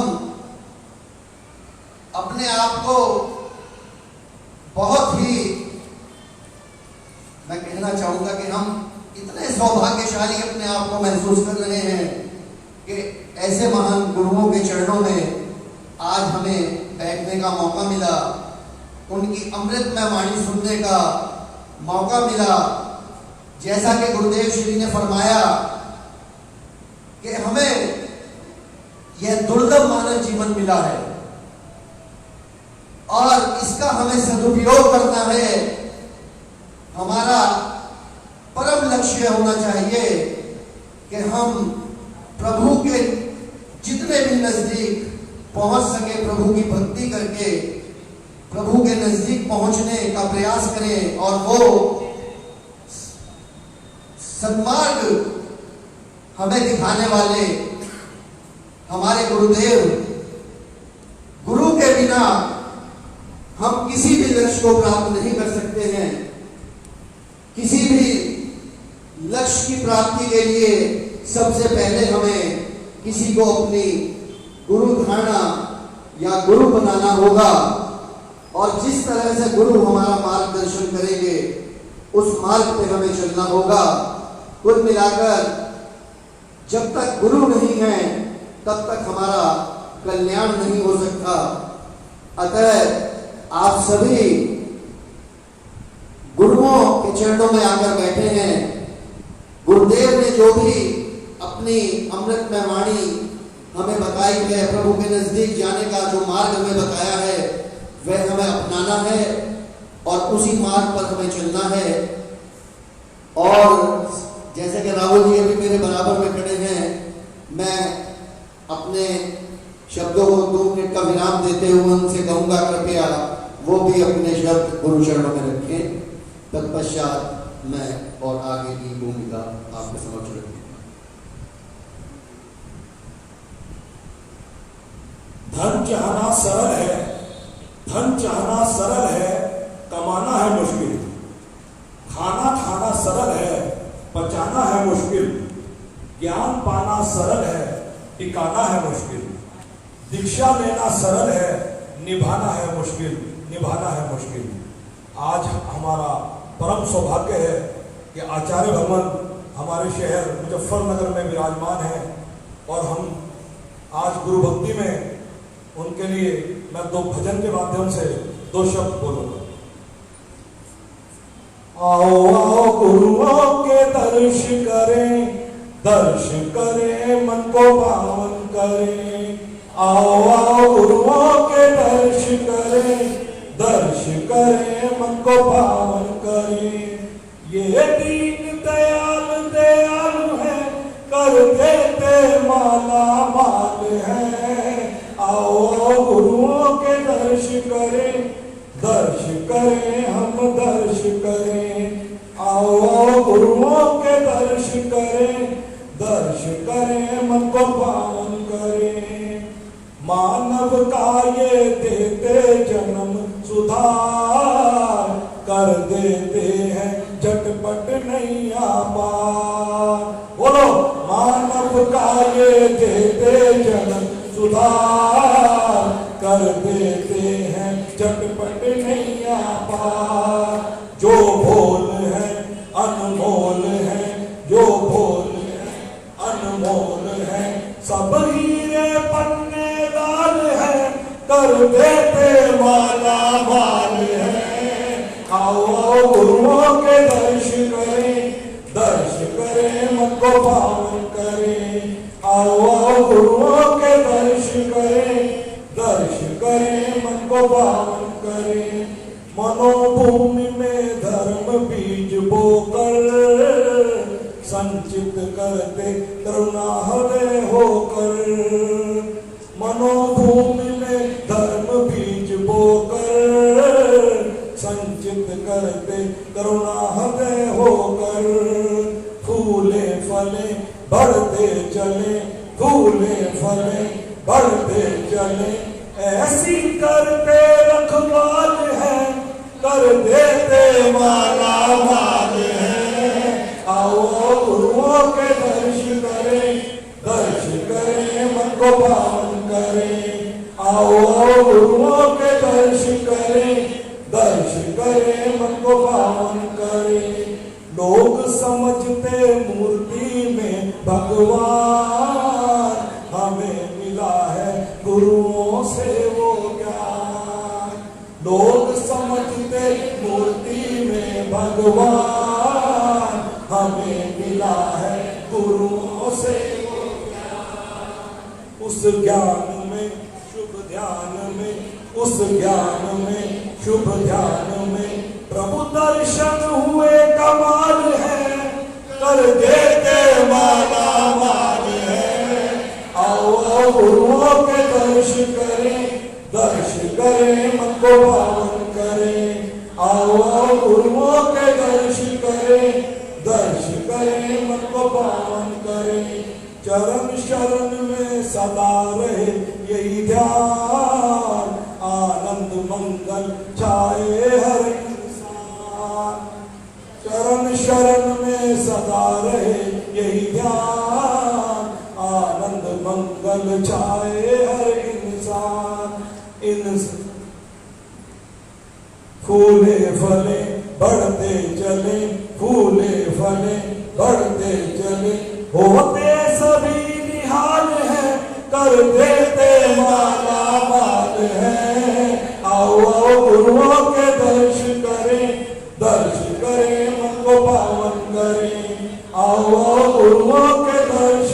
अपने आप को बहुत ही, मैं कहना चाहूंगा कि हम इतने सौभाग्यशाली अपने आप को महसूस कर रहे हैं कि ऐसे महान गुरुओं के चरणों में आज हमें बैठने का मौका मिला, उनकी अमृतमय वाणी सुनने का मौका मिला। जैसा कि गुरुदेव श्री ने फरमाया कि हमें यह दुर्लभ मानव जीवन मिला है और इसका हमें सदुपयोग करना है। हमारा परम लक्ष्य होना चाहिए कि हम प्रभु के जितने भी नजदीक पहुंच सके, प्रभु की भक्ति करके प्रभु के नजदीक पहुंचने का प्रयास करें और वो सन्मार्ग हमें दिखाने वाले हमारे गुरुदेव, गुरु के बिना हम किसी भी लक्ष्य को प्राप्त नहीं कर सकते हैं। किसी भी लक्ष्य की प्राप्ति के लिए सबसे पहले हमें किसी को अपनी गुरु धारणा या गुरु बनाना होगा और जिस तरह से गुरु हमारा मार्गदर्शन करेंगे उस मार्ग पे हमें चलना होगा। कुल मिलाकर जब तक गुरु नहीं है तब तक हमारा कल्याण नहीं हो सकता। अतः आप सभी गुरुओं के चरणों में आकर बैठे हैं। गुरुदेव ने जो भी अपनी अमृतमय वाणी हमें बताई है, प्रभु के नजदीक जाने का जो मार्ग हमें बताया है वह हमें अपनाना है और उसी मार्ग पर हमें चलना है। और जैसे कि राहुल जी अभी मेरे बराबर में खड़े हैं, मैं अपने शब्दों को 2 मिनट का विराम देते हुए उनसे कहूंगा कृपया वो भी अपने शब्द गुरु चरणों में रखें। तत्पश्चात मैं और आगे की भूमिका आपके समक्ष रखूंगा। धन चाहना सरल है, धन चाहना सरल है, कमाना है मुश्किल। खाना खाना सरल है, पचाना है मुश्किल। ज्ञान पाना सरल है, टिकाना है मुश्किल। दीक्षा लेना सरल है, निभाना है मुश्किल, निभाना है मुश्किल। आज हमारा परम सौभाग्य है कि आचार्य भगवान हमारे शहर मुजफ्फरनगर में विराजमान है और हम आज गुरु भक्ति में उनके लिए मैं 2 भजन के माध्यम से 2 शब्द बोलूंगा। आओ आओ गुरुओं के दर्श करें, दर्श करें मन को पावन करें। आओ आओ गुरुओं के दर्श करें, दर्श करें मन को पावन करें। ये दीन दयाल दयालु है, कर देते माला माल है। आओ आओ गुरुओं के दर्श करें, दर्श करें हम दर्श करें। आओ आओ गुरुओं के दर्श करें, दर्श करें मन को पावन करें। मानव का ये देते जन्म सुधार, कर देते हैं झटपट नैया पार। बोलो मानव का ये देते जन्म सुधार, कर देते हैं झटपट नैया पार। देते माला माल है। आओ आओ गुरुओं के दर्श करें मन को पावन करें। आओ आओ गुरुओं के दर्श करें मन को पावन करें। मनोभूमि में धर्म बीज बोकर संचित करते करुणा हृदय होकर। मनोभूमि में धर्म बीज बोकर संचित करते करुणा हृदय होकर। फूले फले बढ़ते चले, फूले फले बढ़ते चले, ऐसी करते रखवाल है, कर देते माला माल है। आओ गुरुओं के दर्श करें मन को पावन करें। आओ गुरुओं के दर्श करें मन को पावन करें। लोग समझते मूर्ति में भगवान, हमें मिला है गुरुओं से वो ज्ञान। लोग समझते मूर्ति में भगवान, हमें मिला है गुरुओं से वो ज्ञान। उस ज्ञान में शुभ ध्यान में, उस ज्ञान में शुभ ध्यान में प्रभु दर्शन हुए कमाल है, कर देते माला माल है। आओ गुरुओं के दर्श करें मन को पावन करें। आओ गुरुओं के दर्श करें मन को पावन करें। चरण शरण में सदा रहे यही ध्यान, आनंद मंगल छाए हर इंसान। चरण शरण में सदा रहे यही ध्यान, आनंद मंगल छाए हर इंसान। फूले फले बढ़ते चले, फूले फले बढ़ते चले, होते सभी निहाल है, कर देते माला माल है। आओ आओ गुरुओं के दर्श करें मन को पावन करें। आओ आओ गुरुओं के दर्श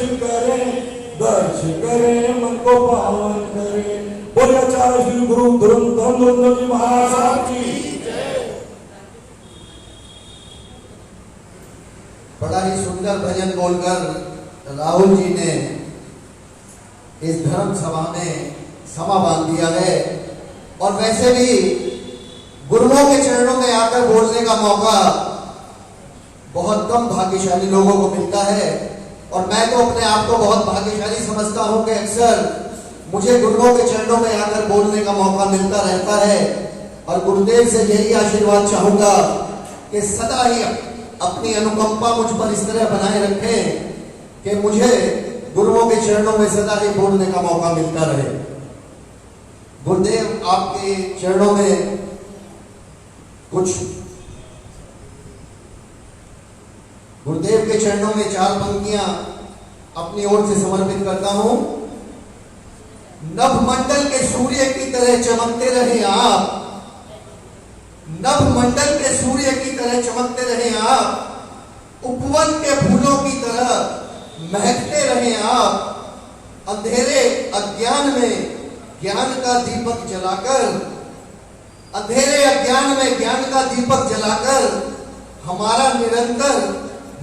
करें मन को पावन करें। बोले आचार्य श्री गुरु धर्म जी महाराज की। बड़ा ही सुंदर भजन बोलकर राहुल जी ने इस धर्म सभा में समा बांध दिया है। और वैसे भी गुरुओं के चरणों में आकर बोलने का मौका बहुत कम भाग्यशाली लोगों को मिलता है। और मैं तो अपने आप को बहुत भाग्यशाली समझता हूं कि अक्सर मुझे गुरुओं के चरणों में आकर बोलने का मौका मिलता रहता है। और गुरुदेव से यही आशीर्वाद चाहूंगा कि सदा ही अपनी अनुकंपा मुझ पर इस तरह बनाए रखें कि मुझे गुरुओं के चरणों में सदा ही बोलने का मौका मिलता रहे। गुरुदेव आपके चरणों में कुछ, गुरुदेव के चरणों में 4 पंक्तियां अपनी ओर से समर्पित करता हूं। नभमंडल के सूर्य की तरह चमकते रहे आप, नभमंडल के सूर्य की तरह चमकते रहे आप, उपवन के फूलों की तरह महकते रहे आप। अंधेरे अज्ञान में ज्ञान का दीपक जलाकर, अंधेरे अज्ञान में ज्ञान का दीपक जलाकर हमारा निरंतर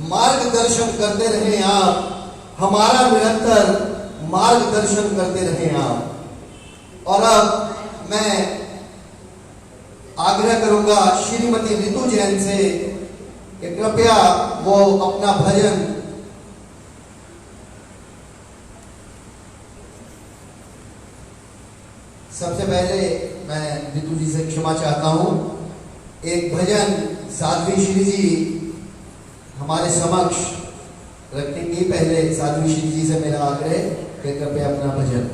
मार्गदर्शन करते रहे आप, हमारा निरंतर मार्गदर्शन करते रहे आप। और अब मैं आग्रह करूंगा श्रीमती रितु जैन से कि कृपया वो अपना भजन सबसे पहले मैं रितु जी से क्षमा चाहता हूं। एक भजन साध्वी श्री जी हमारे समक्ष रखेंगी। पहले साध्वी श्री जी से मेरा आग्रह कि कृपया अपना भजन।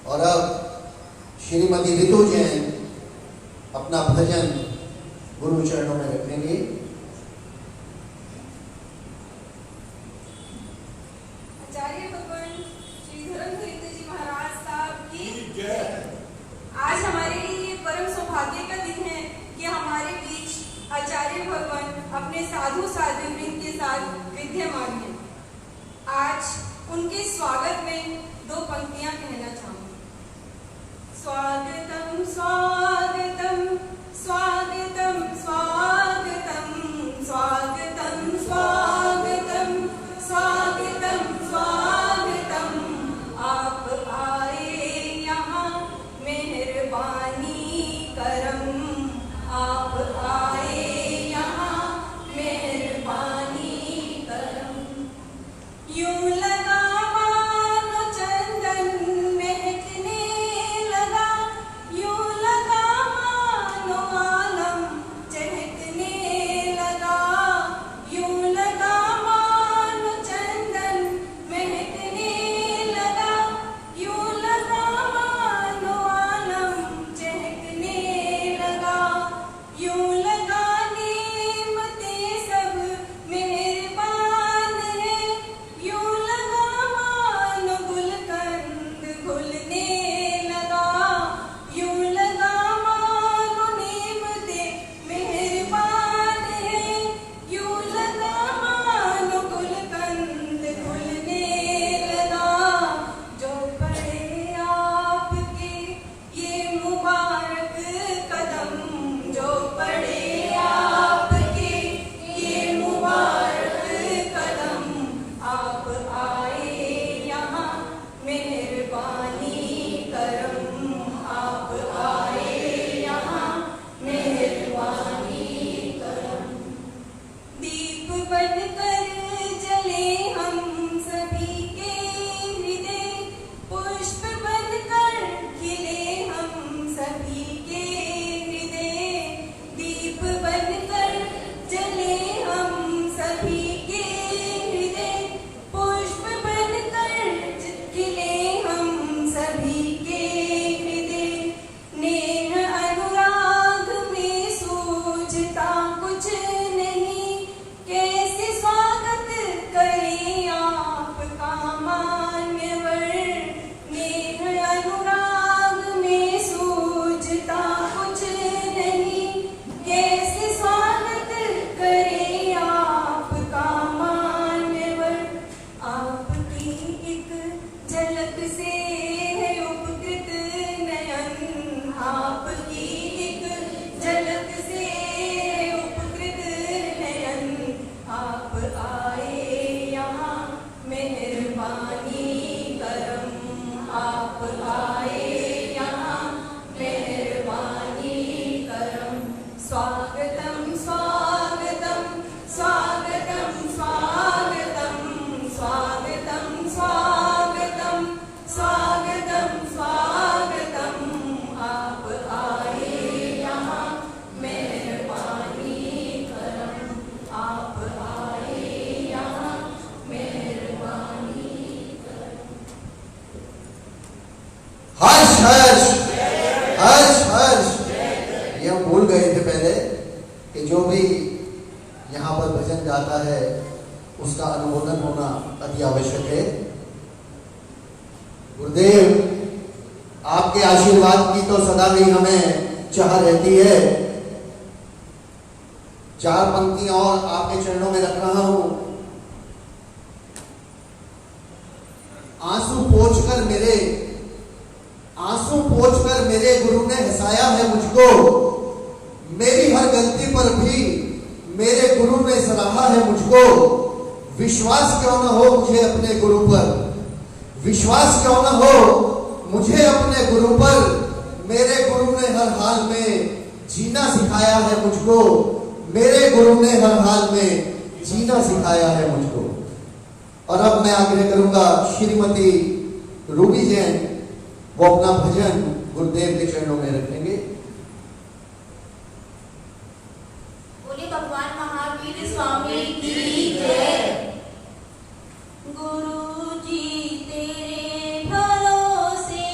और अब श्रीमती रितु जैन अपना भजन गुरु चरणों में रखेंगे। आचार्य भगवान श्री धर्मधर जी महाराज साहब की जय। आज हमारे लिए ये परम सौभाग्य का दिन है कि हमारे बीच आचार्य भगवान अपने साधु साध्वी वृंद के साथ विद्यमान है। आज उनके स्वागत में दो पंक्तियां कहना चाहूंगी। स्वागतम स्वागतम स्वागतम स्वागतम स्वागतम स्वागतम स्वागतम स्वागतम। आप आए यहाँ मेहरबानी करम, आप आए यहाँ मेहरबानी करम। यूं लगा मानो चंदन महकने लगा, यूं लगा मानो आलम चहकने लगा, यूं लगा मानो चंदन महकने लगा, यूं लगा मानो आलम चहकने लगा, यूं लगा नेमतें सब मेहरबान है, यूं लगा मानो गुलकंद घुलने लगा, यूं लगा मानो नेमतें मेहरबान है, यूं लगा मानो गुलकंद घुलने लगा। जो पड़े आपके ये मुबारक कदम, जो पड़े आपके ये मुबारक कदम, आप आए यहाँ मेहरबानी करम, आप आए यहाँ मेहरबानी करम। दीप बनकर जले हम सभी के हृदय, पुष्प बनकर खिले हम सभी के हृदय, दीप बनकर जले हम सभी के हृदय, पुष्प बनकर खिले हम सभी के हृदय। नेह अनुराग में सूझता कुछ नहीं, कैसे स्वागत करें आपका मान्यवर। नेह अनुराग में सूझता कुछ नहीं, कैसे स्वागत करें आपका मान्यवर। आपकी एक झलक से है उपकृत नयन, आपकी एक झलक से है उपकृत नयन। आप आए यहाँ मेहरबानी करम, आप आए यहाँ मेहरबानी करम। स्वागतम स्वागतम स्वागतम स्वागतम स्वागतम स्वागतम स्वागतम स्वागतम। आप आए यहाँ मेहरबानी करम, आप आए यहाँ मेहरबानी करम। हर्ष हर्ष हर्ष हर्ष। ये हम भूल गए थे पहले कि जो भी यहाँ पर भजन गाता है उसका अनुमोदन होना अति आवश्यक है। गुरुदेव आपके आशीर्वाद की तो सदा ही हमें चाह रहती है। चार पंक्तियां और आपके चरणों में रख रहा हूं। आंसू पोंछकर मेरे गुरु ने हंसाया है मुझको, मेरी हर गलती पर भी मेरे गुरु ने सराहा है मुझको। विश्वास क्यों न हो मुझे अपने गुरु पर, विश्वास क्यों न हो मुझे अपने गुरु पर, मेरे गुरु ने हर हाल में जीना सिखाया है मुझको, मेरे गुरु ने हर हाल में जीना सिखाया है मुझको। और अब मैं आग्रह करूंगा श्रीमती रूबी जैन, वो अपना भजन गुरुदेव के चरणों में रखेंगे। बोले भगवान महावीर स्वामी की जय। गुरु जी तेरे भरोसे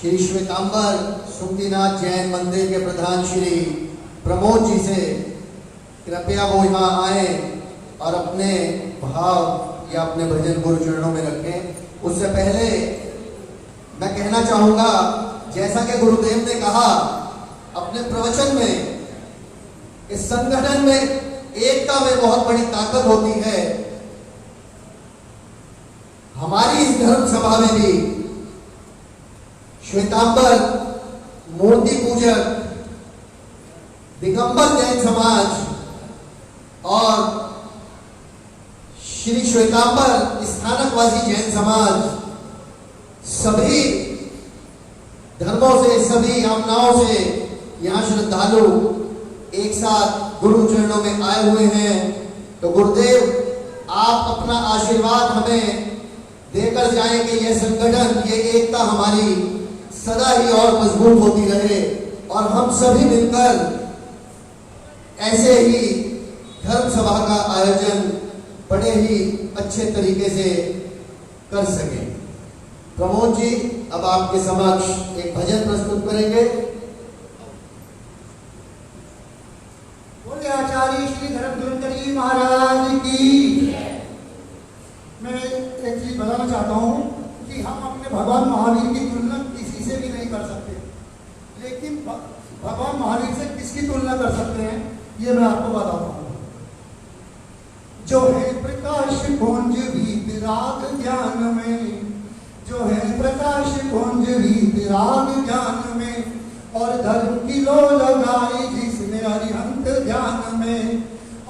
श्री श्वेतांबर सुक्तिनाथ जैन मंदिर के प्रधान श्री प्रमोद जी से कृपया वो यहाँ आए और अपने भाव या अपने भजन गुरु चरणों में रखें। उससे पहले मैं कहना चाहूंगा, जैसा कि गुरुदेव ने कहा अपने प्रवचन में, इस संगठन में एकता में बहुत बड़ी ताकत होती है। हमारी इस धर्म सभा में भी श्वेतांबर मूर्ति पूजक दिगंबर जैन समाज और श्री श्वेतांबर स्थानकवासी जैन समाज सभी धर्मों से, सभी कामनाओं से यहाँ श्रद्धालु एक साथ गुरु चरणों में आए हुए हैं। तो गुरुदेव आप अपना आशीर्वाद हमें देकर जाएं कि यह संगठन, ये एकता हमारी सदा ही और मजबूत होती रहे और हम सभी मिलकर ऐसे ही धर्म सभा का आयोजन बड़े ही अच्छे तरीके से कर सकें। प्रमोद जी अब आपके समक्ष एक भजन प्रस्तुत करेंगे। बोले आचार्य श्री धर्मधुरंधर जी महाराज की। मैं एक चीज बताना चाहता हूँ कि हम अपने भगवान महावीर की तुलना किसी से भी नहीं कर सकते, लेकिन भगवान महावीर से किसकी तुलना कर सकते हैं ये मैं आपको बताता हूँ। जो है प्रकाश पुंज विराग ज्ञान में, जो है प्रकाश पुंज विराग ज्ञान में, और धर्म की लो लगाई जिसने अरिहंत ध्यान में,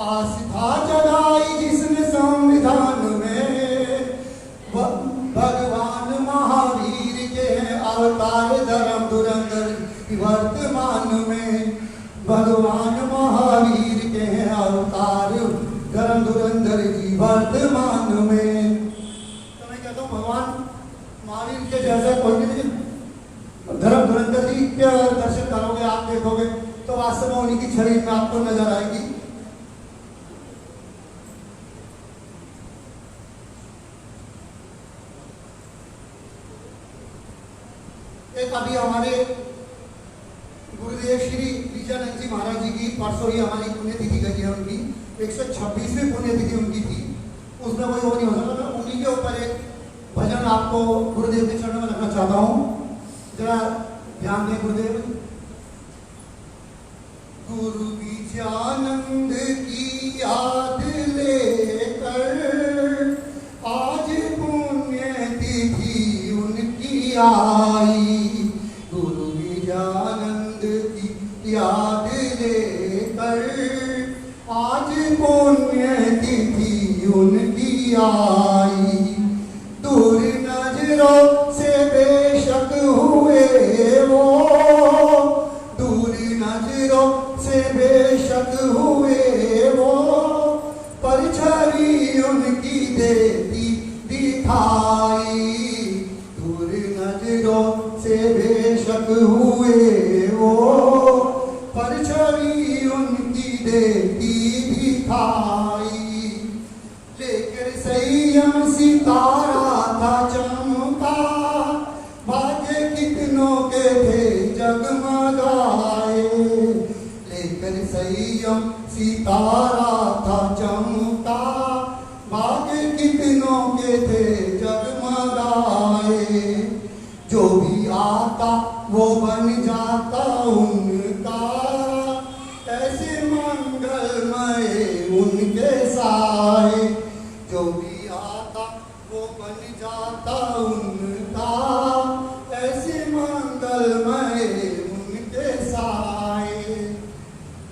आस्था जगाई जिसने संविधान में, भगवान महावीर के अवतार धर्म धुरंधर वर्तमान में, भगवान महावीर के अवतार धर्म धुरंधर जी वर्तमान में। तो मैं कहता हूँ भगवान महावीर के जैसे कोई नहीं, धर्म धुरंधर जी के दर्शन करोगे, आप देखोगे तो वास्तव में उन्हीं की छवि में आपको नजर आएगी। एक अभी हमारे गुरुदेव श्री विजयानंद जी महाराज जी की परसों ही हमारी पुण्यतिथि गई है, उनकी 126वीं पुण्यतिथि उनकी थी। उसमें कोई वो नहीं हो सकता। मैं उन्हीं के ऊपर एक भजन आपको गुरुदेव के चरणों में रखना चाहता हूँ, जरा ध्यान दें गुरुदेव। गुरु विजयानंद की याद लेकर आज पुण्यतिथि उनकी आई, गुरु विजयानंद की याद लेकर आज पुण्यतिथि उनकी आई। दूर नजरों से बेशक हुए वो, दूर नजरों से बेशक हुए वो, पर छवि उनकी देती दिखाई। दूर नजरों से बेशक हुए वो, पर छवि उनकी देती दिखाई। लेकर संयम सितारा था चमका, भाग्य कितनों के थे जगमगाए। लेकर संयम सितारा था चमका, भाग्य कितनों के थे जगमगाए। जो भी आता वो बन जाता उनका, ऐसे मंगलमय उनके साए। जो भी आता वो बन जाता उनका, ऐसे मंगलमय उनके साए।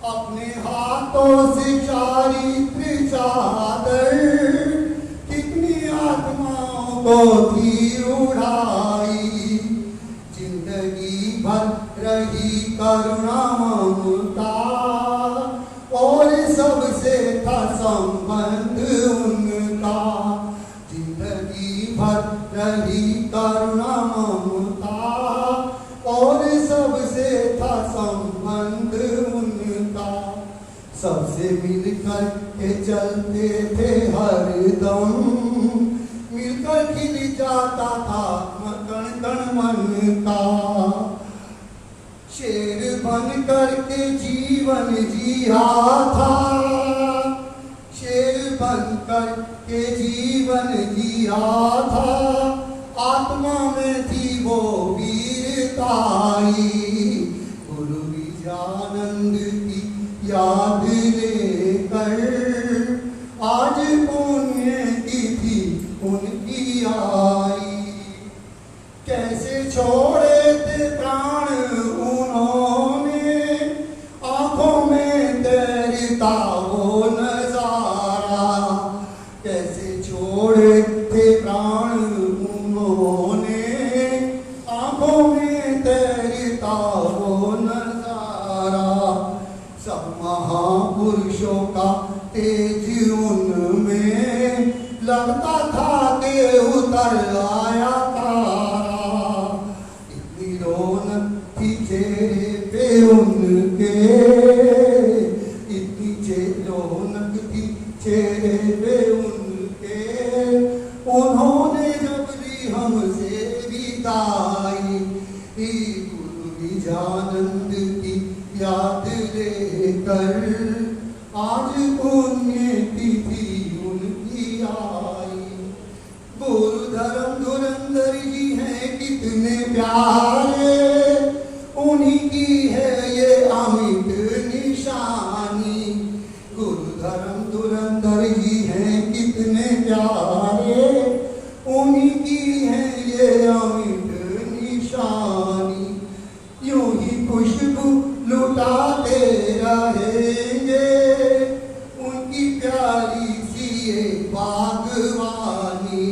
अपने हाथों से चारित्र चादर कितनी आत्माओं को थी उड़ाई। जिंदगी भर रही करुणा ममता, और सबसे था संबंध उनका। जिंदगी भर रही करुणा ममता, और सबसे था संबंध उनका। सबसे मिलकर के चलते थे हरदम, मिलकर खिल जाता था कण कण मन का। करके जीवन जिया था, शेर बनकर के जीवन जिया था, आत्मा में थी वो वीरताई। गुरु विजयानंद की याद लेकर आज पुण्य तिथि उनकी आई। कैसे छोड़े थे प्राण उन्होंने, आंखों में तैरता वो नजारा। कैसे छोड़े थे प्राण उन्होंने, आंखों में तैरता वो नजारा। सब महापुरुषों का तेज उनमें, लगता था कि उतर आया तारा। इतनी रौनक थी चेहरे पे उनके, इतनी रौनक थी चेहरे पे उनके। उन्होंने जब ली हमसे विदाई, गुरु विजयानंद की याद लेकर आज पुण्य तिथि उनकी आई। गुरु धर्म धुरंधर जी हैं कितने प्यारे, उन्हीं की है ये अमित निशानी। गुरु धर्म धुरंधर जी हैं कितने प्यारे, उन्हीं की है ये अमित निशानी। यूं ही खुशबू लुटाते रहेंगे, उनकी प्यारी सी ये बागवानी।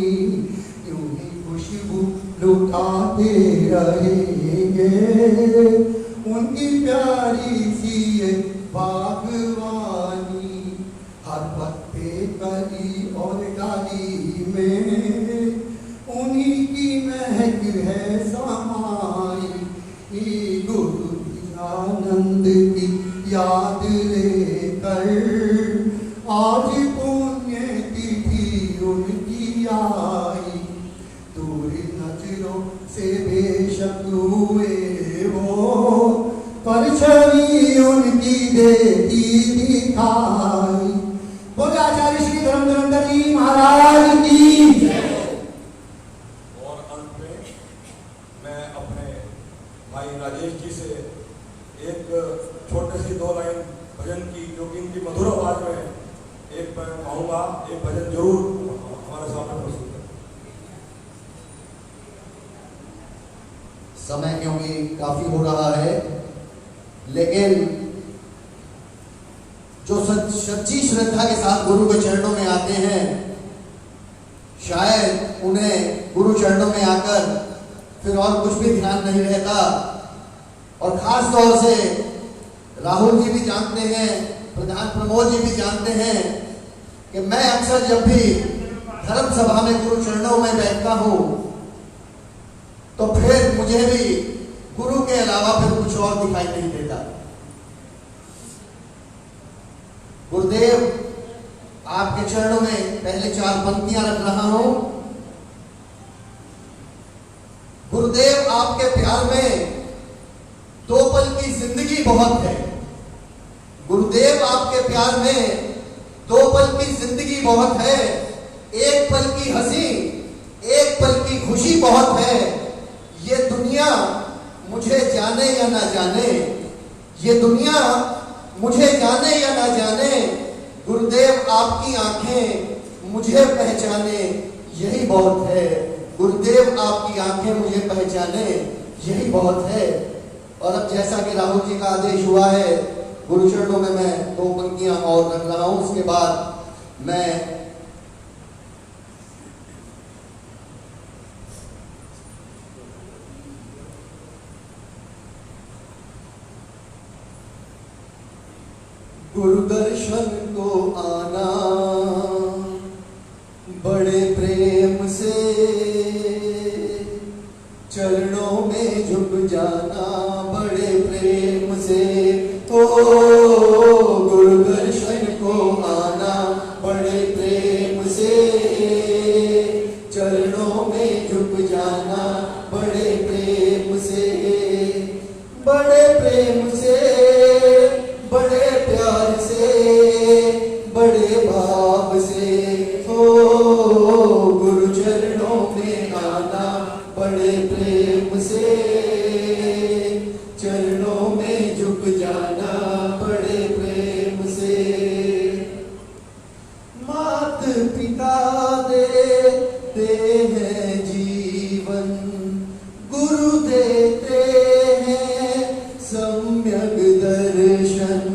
यूं ही खुशबू लुटाते रहेंगे, उनकी प्यारी सी ये बागवानी। हर पत्ते कली और डाली में उन्हीं की महक है समाई। गुरु विजयानंद की याद लेकर आज पुण्य तिथि उनकी आई। दूर नजरों से बेशक हुए वो, पर छवि उनकी देती दिखाई। बोले आचार्य श्री धर्मधुरंधर जी महाराज की। और अंत में मैं अपने भाई राजेश जी से एक छोटे सी 2 लाइन भजन की, जो कि इनकी मधुर आवाज में एक मैं कहूँगा, एक भजन जरूर हमारे सामने प्रस्तुत है। समय क्योंकि काफी हो रहा है, लेकिन जो सच्ची श्रद्धा के साथ गुरु के चरणों में आते हैं, शायद उन्हें गुरु चरणों में आकर फिर और कुछ भी ध्यान नहीं रहता। और खास तौर से राहुल जी भी जानते हैं, प्रधान प्रमोद जी भी जानते हैं कि मैं अक्सर जब भी धर्म सभा में गुरु चरणों में बैठता हूं, तो फिर मुझे भी गुरु के अलावा फिर कुछ और दिखाई नहीं देता। गुरुदेव आपके चरणों में पहले 4 पंक्तियां रख रहा हूं। गुरुदेव आपके प्यार में 2 पल की जिंदगी बहुत है। गुरुदेव आपके प्यार में 2 पल की जिंदगी बहुत है। एक पल की हंसी, एक पल की खुशी बहुत है। ये दुनिया मुझे जाने या ना जाने, ये दुनिया मुझे जाने या ना जाने, गुरुदेव आपकी आंखें मुझे पहचाने, यही बहुत है। गुरुदेव आपकी आंखें मुझे पहचाने, यही बहुत है। और अब जैसा कि राहुल जी का आदेश हुआ है, गुरु चरणों में मैं 2 पंक्तियां और रख रहा हूं। उसके बाद मैं गुरु दर्शन को आना बड़े प्रेम से, चरणों में झुक जाना बड़े प्रेम से। ओ गुरु दर्शन को आना बड़े प्रेम से, चरणों में झुक जाना बड़े प्रेम से, बड़े प्रेम से। भाव से हो गुरु चरणों में आना बड़े प्रेम से, चरणों में झुक जाना बड़े प्रेम से। मात पिता देते हैं जीवन, गुरु देते हैं सम्यक दर्शन,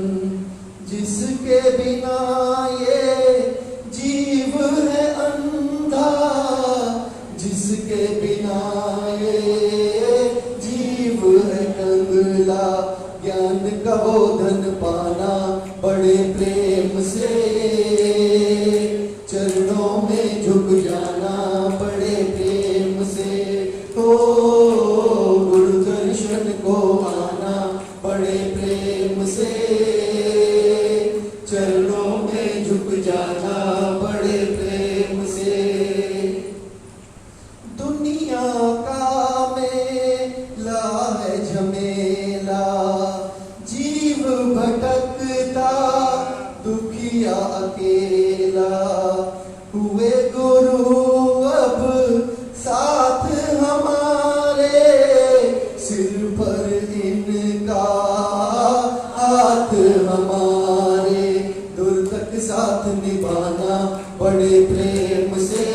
जिसके बिना ये जीव है अंधा, जिसके बिना ये जीव है कंगला, ज्ञान का वो धन पाना बड़े प्रेम से, चरणों में झुक जाना बड़े प्रेम से। हो गुरु दर्शन को आना बड़े प्रेम से, चरणों में झुक जाना बड़े प्रेम से। दुनिया का मेला है झमेला, जीव भटकता दुखिया अकेला, हुए गुरु अब साथ हमारे, सिर पर इनका हाथ हमारे, दूर तक साथ निभाना बड़े प्रेम से,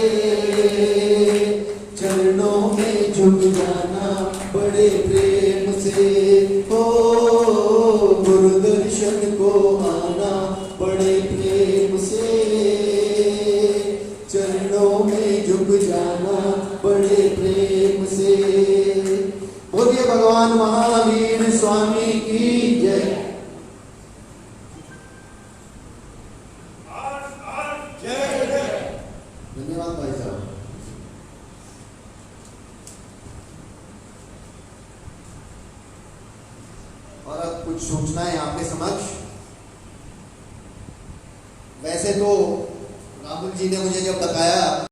चरणों में झुक जाना बड़े प्रेम से। हो गुरु दर्शन को आना बड़े प्रेम से, चरणों में झुक जाना बड़े प्रेम से। बोलिए भगवान महावीर स्वामी की जय। धन्यवाद भाई साहब। और अब कुछ सूचनाएं आपके समक्ष। वैसे तो राहुल जी ने मुझे जब बताया